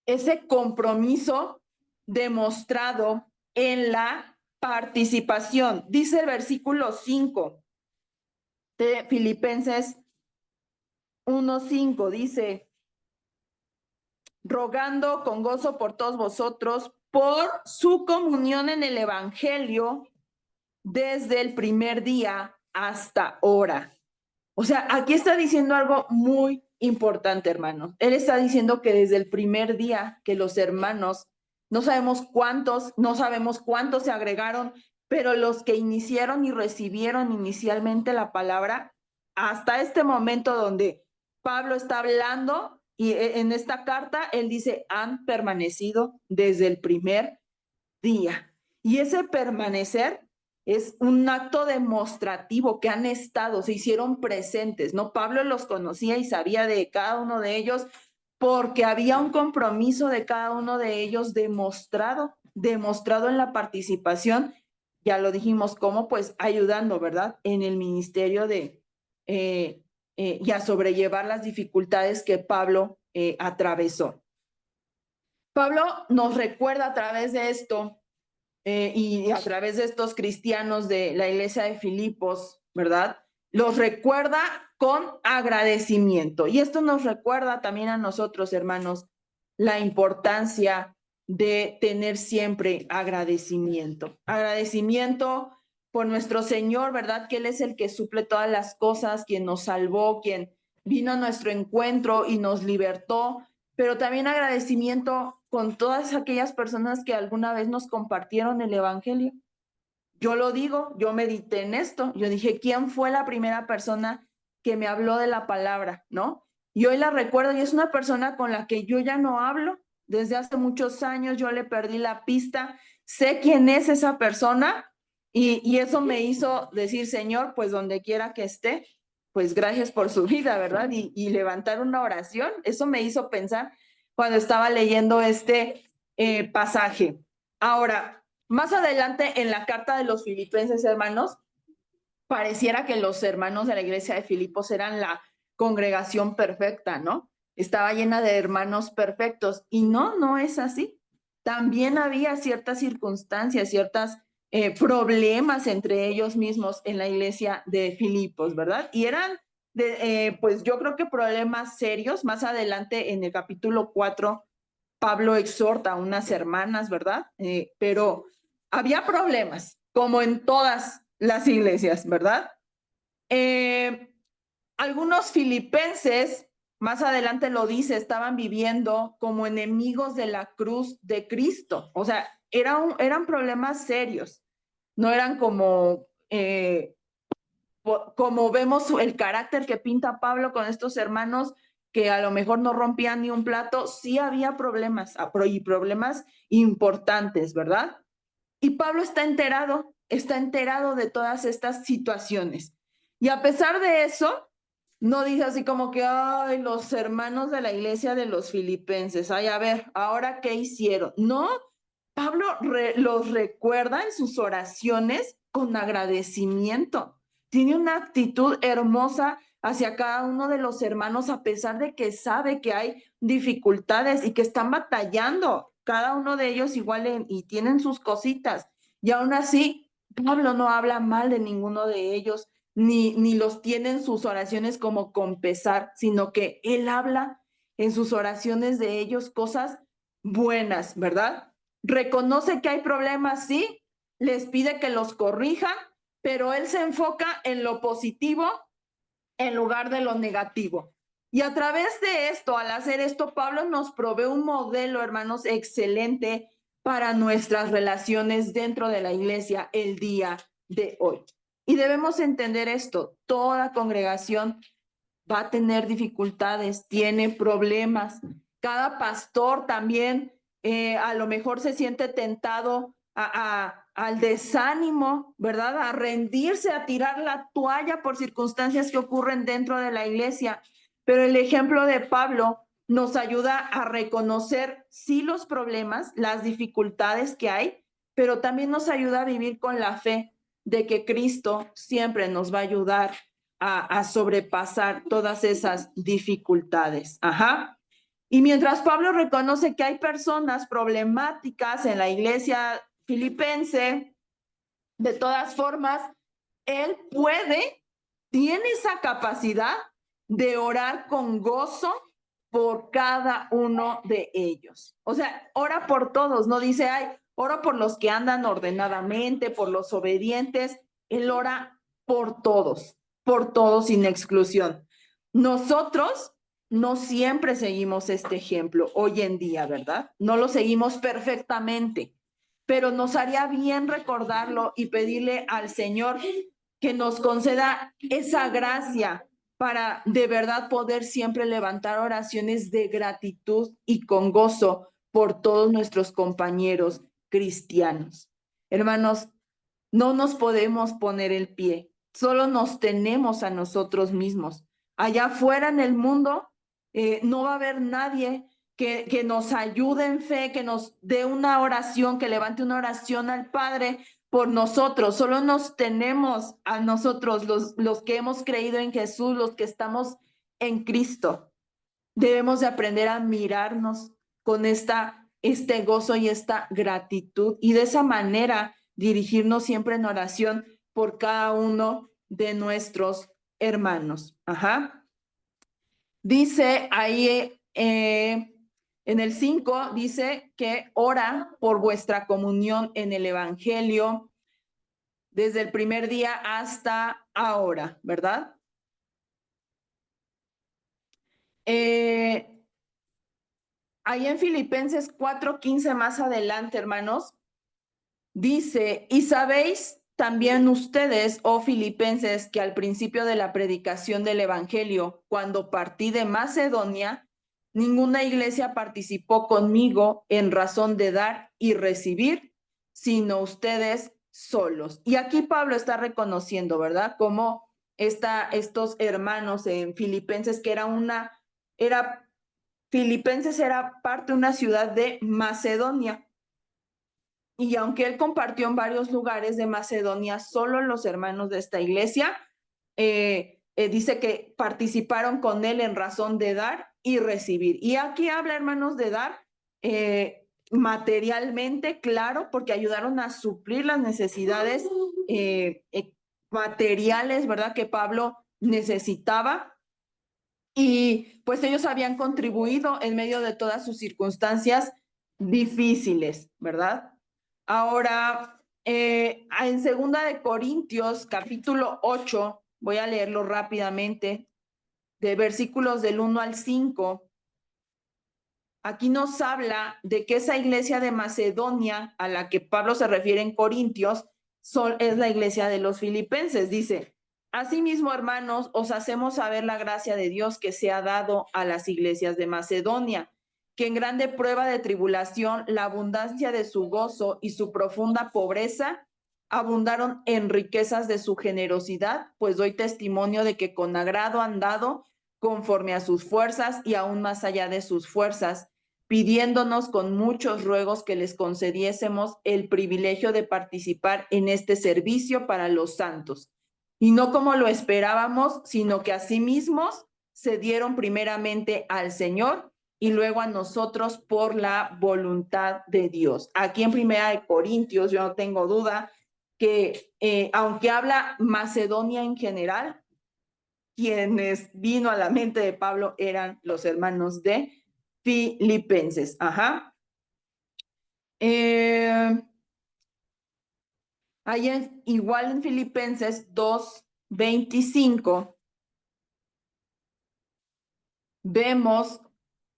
ese compromiso demostrado en la participación. Dice el versículo 5 de Filipenses 1:5, dice, rogando con gozo por todos vosotros, por su comunión en el Evangelio desde el primer día hasta ahora. O sea, aquí está diciendo algo muy importante, hermano. Él está diciendo que desde el primer día que los hermanos, no sabemos cuántos se agregaron, pero los que iniciaron y recibieron inicialmente la palabra, hasta este momento donde Pablo está hablando y en esta carta, él dice, han permanecido desde el primer día. Y ese permanecer es un acto demostrativo que han estado, se hicieron presentes, ¿no? Pablo los conocía y sabía de cada uno de ellos porque había un compromiso de cada uno de ellos demostrado en la participación, ya lo dijimos, como pues ayudando, ¿verdad? En el ministerio de, y a sobrellevar las dificultades que Pablo atravesó. Pablo nos recuerda a través de esto y a través de estos cristianos de la iglesia de Filipos, ¿verdad? Los recuerda con agradecimiento. Y esto nos recuerda también a nosotros, hermanos, la importancia de tener siempre agradecimiento. Agradecimiento por nuestro Señor, ¿verdad? Que Él es el que suple todas las cosas, quien nos salvó, quien vino a nuestro encuentro y nos libertó, pero también agradecimiento con todas aquellas personas que alguna vez nos compartieron el Evangelio. Yo lo digo, yo medité en esto, yo dije, ¿quién fue la primera persona que me habló de la palabra, no? Y hoy la recuerdo y es una persona con la que yo ya no hablo. Desde hace muchos años yo le perdí la pista, sé quién es esa persona y eso me hizo decir, Señor, pues donde quiera que esté, pues gracias por su vida, ¿verdad? Y levantar una oración, eso me hizo pensar cuando estaba leyendo este pasaje. Ahora, más adelante en la carta de los filipenses, hermanos, pareciera que los hermanos de la iglesia de Filipos eran la congregación perfecta, ¿no? Estaba llena de hermanos perfectos y no es así. También había ciertas circunstancias, ciertos problemas entre ellos mismos en la iglesia de Filipos, ¿verdad? Y eran, pues yo creo que problemas serios. Más adelante en el capítulo 4, Pablo exhorta a unas hermanas, ¿verdad? Pero había problemas, como en todas las iglesias, ¿verdad? Algunos filipenses, más adelante lo dice, estaban viviendo como enemigos de la cruz de Cristo. O sea, eran problemas serios, no eran como vemos el carácter que pinta Pablo con estos hermanos que a lo mejor no rompían ni un plato, sí había problemas y problemas importantes, ¿verdad? Y Pablo está enterado de todas estas situaciones. Y a pesar de eso, no dice así como que, ay, los hermanos de la iglesia de los filipenses, ay, a ver, ¿ahora qué hicieron? No, Pablo los recuerda en sus oraciones con agradecimiento. Tiene una actitud hermosa hacia cada uno de los hermanos, a pesar de que sabe que hay dificultades y que están batallando, cada uno de ellos igual y tienen sus cositas. Y aún así, Pablo no habla mal de ninguno de ellos, ni los tiene en sus oraciones como con pesar, sino que él habla en sus oraciones de ellos cosas buenas, ¿verdad? Reconoce que hay problemas, sí, les pide que los corrijan, pero él se enfoca en lo positivo en lugar de lo negativo. Y a través de esto, al hacer esto, Pablo nos provee un modelo, hermanos, excelente para nuestras relaciones dentro de la iglesia el día de hoy. Y debemos entender esto, toda congregación va a tener dificultades, tiene problemas. Cada pastor también a lo mejor se siente tentado al desánimo, ¿verdad? A rendirse, a tirar la toalla por circunstancias que ocurren dentro de la iglesia. Pero el ejemplo de Pablo nos ayuda a reconocer, sí, los problemas, las dificultades que hay, pero también nos ayuda a vivir con la fe de que Cristo siempre nos va a ayudar a sobrepasar todas esas dificultades. Ajá. Y mientras Pablo reconoce que hay personas problemáticas en la iglesia filipense, de todas formas, él tiene esa capacidad de orar con gozo por cada uno de ellos. O sea, ora por todos, no dice, ay, oro por los que andan ordenadamente, por los obedientes. Él ora por todos sin exclusión. Nosotros no siempre seguimos este ejemplo hoy en día, ¿verdad? No lo seguimos perfectamente, pero nos haría bien recordarlo y pedirle al Señor que nos conceda esa gracia para de verdad poder siempre levantar oraciones de gratitud y con gozo por todos nuestros compañeros cristianos. Hermanos, no nos podemos poner el pie, solo nos tenemos a nosotros mismos. Allá afuera en el mundo no va a haber nadie que nos ayude en fe, que nos dé una oración, que levante una oración al Padre por nosotros. Solo nos tenemos a nosotros, los que hemos creído en Jesús, los que estamos en Cristo. Debemos de aprender a mirarnos con este gozo y esta gratitud, y de esa manera dirigirnos siempre en oración por cada uno de nuestros hermanos. Ajá. Dice ahí en el 5, dice que ora por vuestra comunión en el Evangelio desde el primer día hasta ahora, ¿verdad? Ahí en Filipenses 4:15 más adelante, hermanos, dice, y sabéis también ustedes, oh filipenses, que al principio de la predicación del Evangelio, cuando partí de Macedonia, ninguna iglesia participó conmigo en razón de dar y recibir, sino ustedes solos. Y aquí Pablo está reconociendo, ¿verdad? Como estos hermanos en Filipenses, que Filipenses era parte de una ciudad de Macedonia. Y aunque él compartió en varios lugares de Macedonia, solo los hermanos de esta iglesia dice que participaron con él en razón de dar y recibir. Y aquí habla, hermanos, de dar materialmente, claro, porque ayudaron a suplir las necesidades materiales, ¿verdad? Que Pablo necesitaba. Y pues ellos habían contribuido en medio de todas sus circunstancias difíciles, ¿verdad? Ahora, en 2 Corintios, capítulo 8, voy a leerlo rápidamente, de versículos del 1 al 5. Aquí nos habla de que esa iglesia de Macedonia a la que Pablo se refiere en Corintios es la iglesia de los filipenses. Dice, asimismo, hermanos, os hacemos saber la gracia de Dios que se ha dado a las iglesias de Macedonia, que en grande prueba de tribulación, la abundancia de su gozo y su profunda pobreza abundaron en riquezas de su generosidad, pues doy testimonio de que con agrado han dado conforme a sus fuerzas y aún más allá de sus fuerzas, pidiéndonos con muchos ruegos que les concediésemos el privilegio de participar en este servicio para los santos. Y no como lo esperábamos, sino que asimismo se dieron primeramente al Señor y luego a nosotros por la voluntad de Dios. Aquí en 1 Corintios, yo no tengo duda que aunque habla Macedonia en general, quienes vino a la mente de Pablo eran los hermanos de Filipenses. Ajá. Ahí igual en Filipenses 2:25 vemos,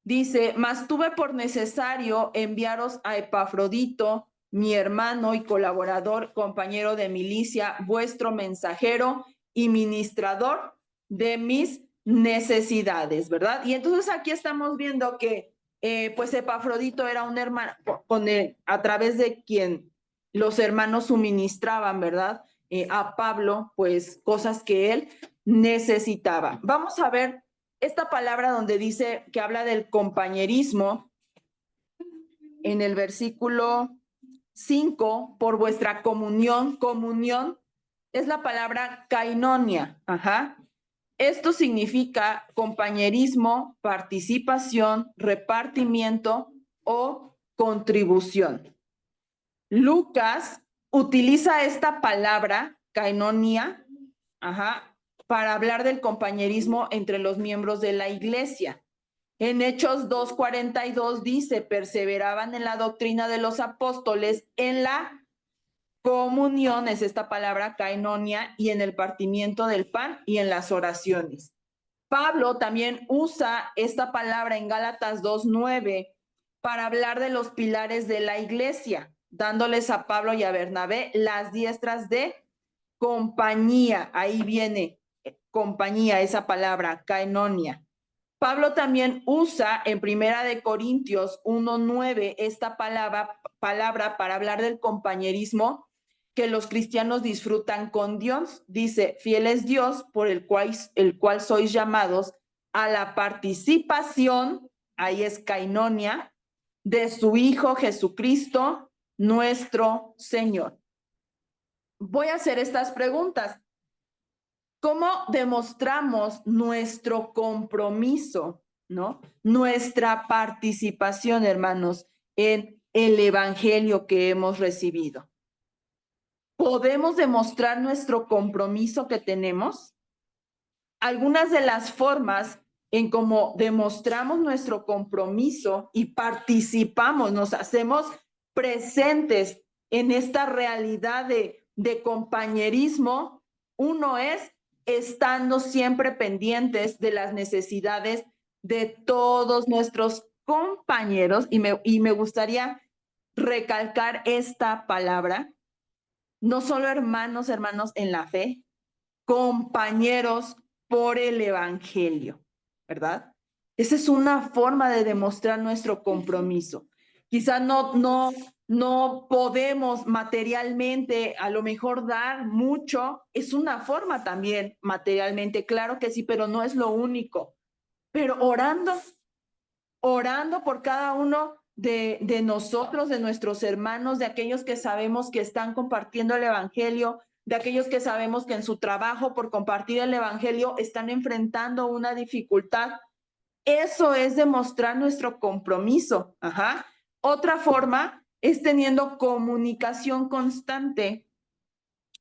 dice, mas tuve por necesario enviaros a Epafrodito, mi hermano y colaborador, compañero de milicia, vuestro mensajero y ministrador de mis necesidades, ¿verdad? Y entonces aquí estamos viendo que pues Epafrodito era un hermano a través de quien los hermanos suministraban, ¿verdad? A Pablo, pues cosas que él necesitaba. Vamos a ver esta palabra donde dice que habla del compañerismo en el versículo 5, por vuestra comunión. Comunión es la palabra kainonia, ajá. Esto significa compañerismo, participación, repartimiento o contribución. Lucas utiliza esta palabra, kainonia, para hablar del compañerismo entre los miembros de la iglesia. En Hechos 2:42 dice, perseveraban en la doctrina de los apóstoles, en la comunión, es esta palabra kainonia, y en el partimiento del pan y en las oraciones. Pablo también usa esta palabra en Gálatas 2:9 para hablar de los pilares de la iglesia, dándoles a Pablo y a Bernabé las diestras de compañía. Ahí viene compañía, esa palabra, kainonia. Pablo también usa en Primera de Corintios 1:9 esta palabra para hablar del compañerismo que los cristianos disfrutan con Dios. Dice, fiel es Dios por el cual sois llamados a la participación, ahí es kainonia, de su Hijo Jesucristo, nuestro Señor. Voy a hacer estas preguntas. ¿Cómo demostramos nuestro compromiso, ¿no? Nuestra participación, hermanos, en el evangelio que hemos recibido? ¿Podemos demostrar nuestro compromiso que tenemos? Algunas de las formas en cómo demostramos nuestro compromiso y participamos, nos hacemos presentes en esta realidad de compañerismo, uno es estando siempre pendientes de las necesidades de todos nuestros compañeros, y me gustaría recalcar esta palabra, no solo hermanos en la fe, compañeros por el evangelio, ¿verdad? Esa es una forma de demostrar nuestro compromiso. Quizás no podemos materialmente a lo mejor dar mucho, es una forma también materialmente, claro que sí, pero no es lo único. Pero orando por cada uno de nosotros, de nuestros hermanos, de aquellos que sabemos que están compartiendo el evangelio, de aquellos que sabemos que en su trabajo por compartir el evangelio están enfrentando una dificultad. Eso es demostrar nuestro compromiso. Otra forma es teniendo comunicación constante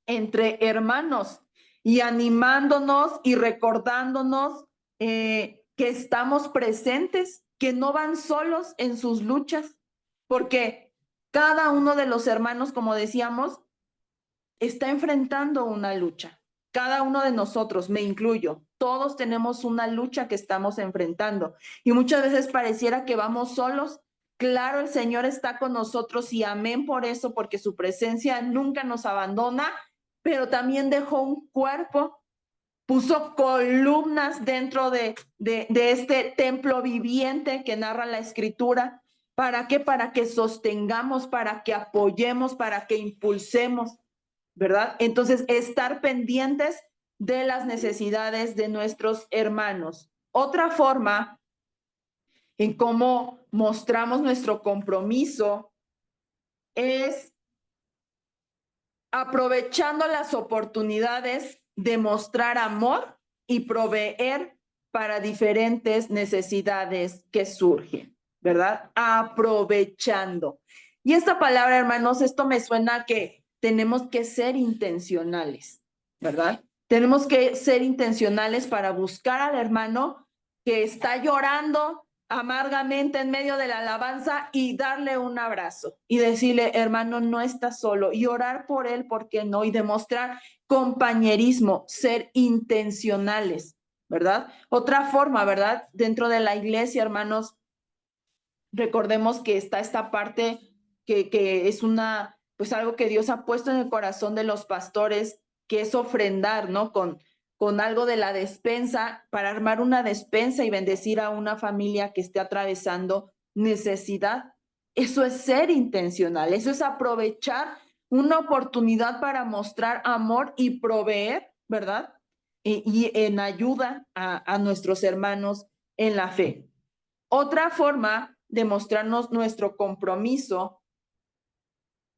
entre hermanos y animándonos y recordándonos que estamos presentes, que no van solos en sus luchas, porque cada uno de los hermanos, como decíamos, está enfrentando una lucha. Cada uno de nosotros, me incluyo, todos tenemos una lucha que estamos enfrentando y muchas veces pareciera que vamos solos. Claro, el Señor está con nosotros y amén por eso, porque su presencia nunca nos abandona, pero también dejó un cuerpo, puso columnas dentro de este templo viviente que narra la Escritura. ¿Para qué? Para que sostengamos, para que apoyemos, para que impulsemos, ¿verdad? Entonces, estar pendientes de las necesidades de nuestros hermanos. Otra forma en cómo mostramos nuestro compromiso es aprovechando las oportunidades de mostrar amor y proveer para diferentes necesidades que surgen, ¿verdad? Aprovechando. Y esta palabra, hermanos, esto me suena que tenemos que ser intencionales, ¿verdad? Tenemos que ser intencionales para buscar al hermano que está llorando amargamente en medio de la alabanza y darle un abrazo y decirle, hermano, no estás solo, y orar por él, ¿por qué no? Y demostrar compañerismo, ser intencionales, ¿verdad? Otra forma, ¿verdad? Dentro de la iglesia, hermanos, recordemos que está esta parte que es una, pues algo que Dios ha puesto en el corazón de los pastores, que es ofrendar, ¿no? Con algo de la despensa, para armar una despensa y bendecir a una familia que esté atravesando necesidad. Eso es ser intencional, eso es aprovechar una oportunidad para mostrar amor y proveer, ¿verdad? Y en ayuda a nuestros hermanos en la fe. Otra forma de mostrarnos nuestro compromiso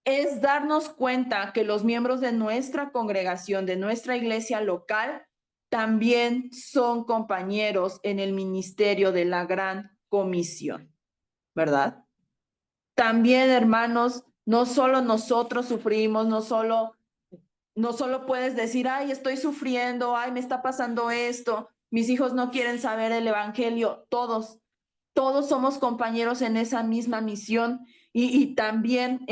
es darnos cuenta que los miembros de nuestra congregación, de nuestra iglesia local, también son compañeros en el ministerio de la Gran Comisión, ¿verdad? También, hermanos, no solo nosotros sufrimos, no solo puedes decir, ay, estoy sufriendo, ay, me está pasando esto, mis hijos no quieren saber el evangelio. Todos somos compañeros en esa misma misión y también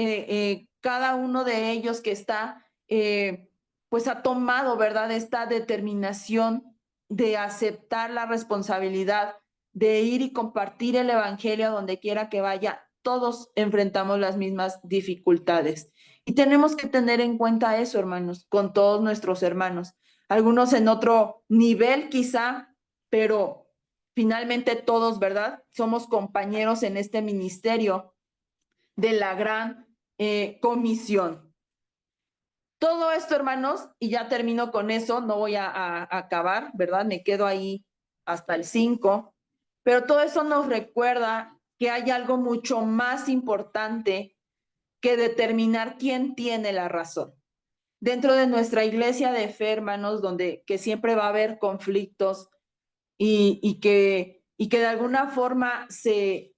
cada uno de ellos que está, pues ha tomado, ¿verdad?, esta determinación de aceptar la responsabilidad de ir y compartir el evangelio a donde quiera que vaya. Todos enfrentamos las mismas dificultades. Y tenemos que tener en cuenta eso, hermanos, con todos nuestros hermanos. Algunos en otro nivel quizá, pero finalmente todos, ¿verdad? Somos compañeros en este ministerio de la gran comisión. Todo esto, hermanos, y ya termino con eso, no voy a acabar, ¿verdad? Me quedo ahí hasta el 5, pero todo eso nos recuerda que hay algo mucho más importante que determinar quién tiene la razón. Dentro de nuestra iglesia de fe, hermanos, donde que siempre va a haber conflictos y que de alguna forma se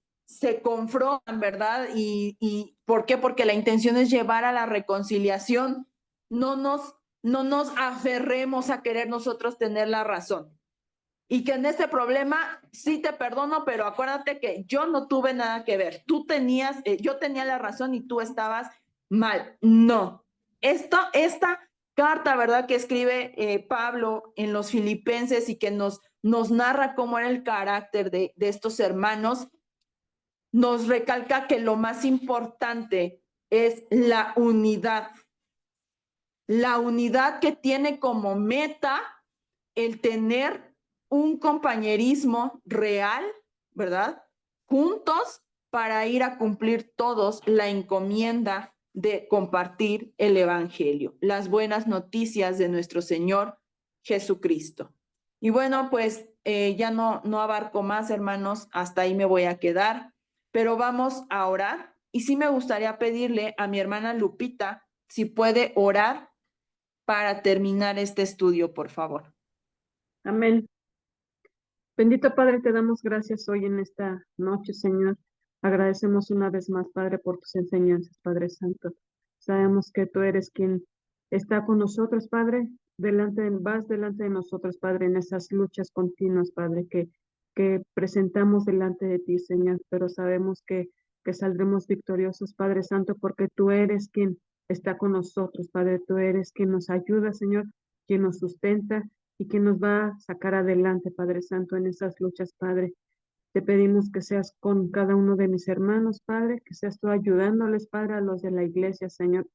confrontan, ¿verdad? ¿Y por qué? Porque la intención es llevar a la reconciliación. No nos aferremos a querer nosotros tener la razón. Y que en este problema sí te perdono, pero acuérdate que yo no tuve nada que ver. Yo tenía la razón y tú estabas mal. No. Esta carta, ¿verdad?, que escribe Pablo en los Filipenses y que nos narra cómo era el carácter de estos hermanos, nos recalca que lo más importante es la unidad. La unidad que tiene como meta el tener un compañerismo real, ¿verdad? Juntos para ir a cumplir todos la encomienda de compartir el evangelio, las buenas noticias de nuestro Señor Jesucristo. Y bueno, pues ya no abarco más, hermanos, hasta ahí me voy a quedar, pero vamos a orar. Y sí me gustaría pedirle a mi hermana Lupita si puede orar para terminar este estudio, por favor. Amén. Bendito Padre, te damos gracias hoy en esta noche, Señor. Agradecemos una vez más, Padre, por tus enseñanzas, Padre Santo. Sabemos que tú eres quien está con nosotros, Padre. Vas delante de nosotros, Padre, en esas luchas continuas, Padre, que presentamos delante de ti, Señor. Pero sabemos que saldremos victoriosos, Padre Santo, porque tú eres quien está con nosotros, Padre. Tú eres quien nos ayuda, Señor, quien nos sustenta y que nos va a sacar adelante, Padre Santo, en esas luchas, Padre. Te pedimos que seas con cada uno de mis hermanos, Padre, que seas tú ayudándoles, Padre, a los de la iglesia, Señor.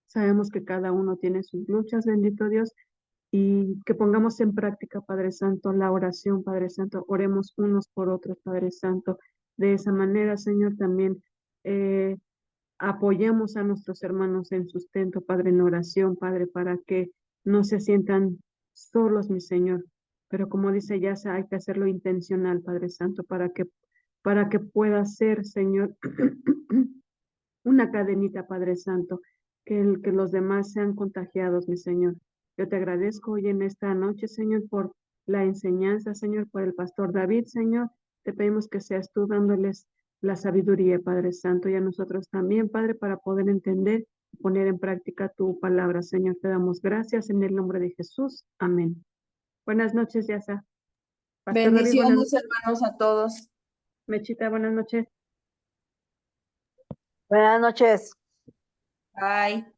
Sabemos que cada uno tiene sus luchas, bendito Dios, y que pongamos en práctica, Padre Santo, la oración, Padre Santo. Oremos unos por otros, Padre Santo. De esa manera, Señor, también apoyemos a nuestros hermanos en sustento, Padre, en oración, Padre, para que no se sientan solos, mi Señor. Pero como dice Yasa, hay que hacerlo intencional, Padre Santo, para que pueda ser, Señor, una cadenita, Padre Santo, que los demás sean contagiados, mi Señor. Yo te agradezco hoy en esta noche, Señor, por la enseñanza, Señor, por el pastor David, Señor. Te pedimos que seas tú dándoles la sabiduría, Padre Santo, y a nosotros también, Padre, para poder entender y poner en práctica tu palabra, Señor. Te damos gracias en el nombre de Jesús. Amén. Buenas noches, Yasa. Pastor David, Bendiciones, hermanos, a todos. Mechita, buenas noches. Buenas noches. Bye.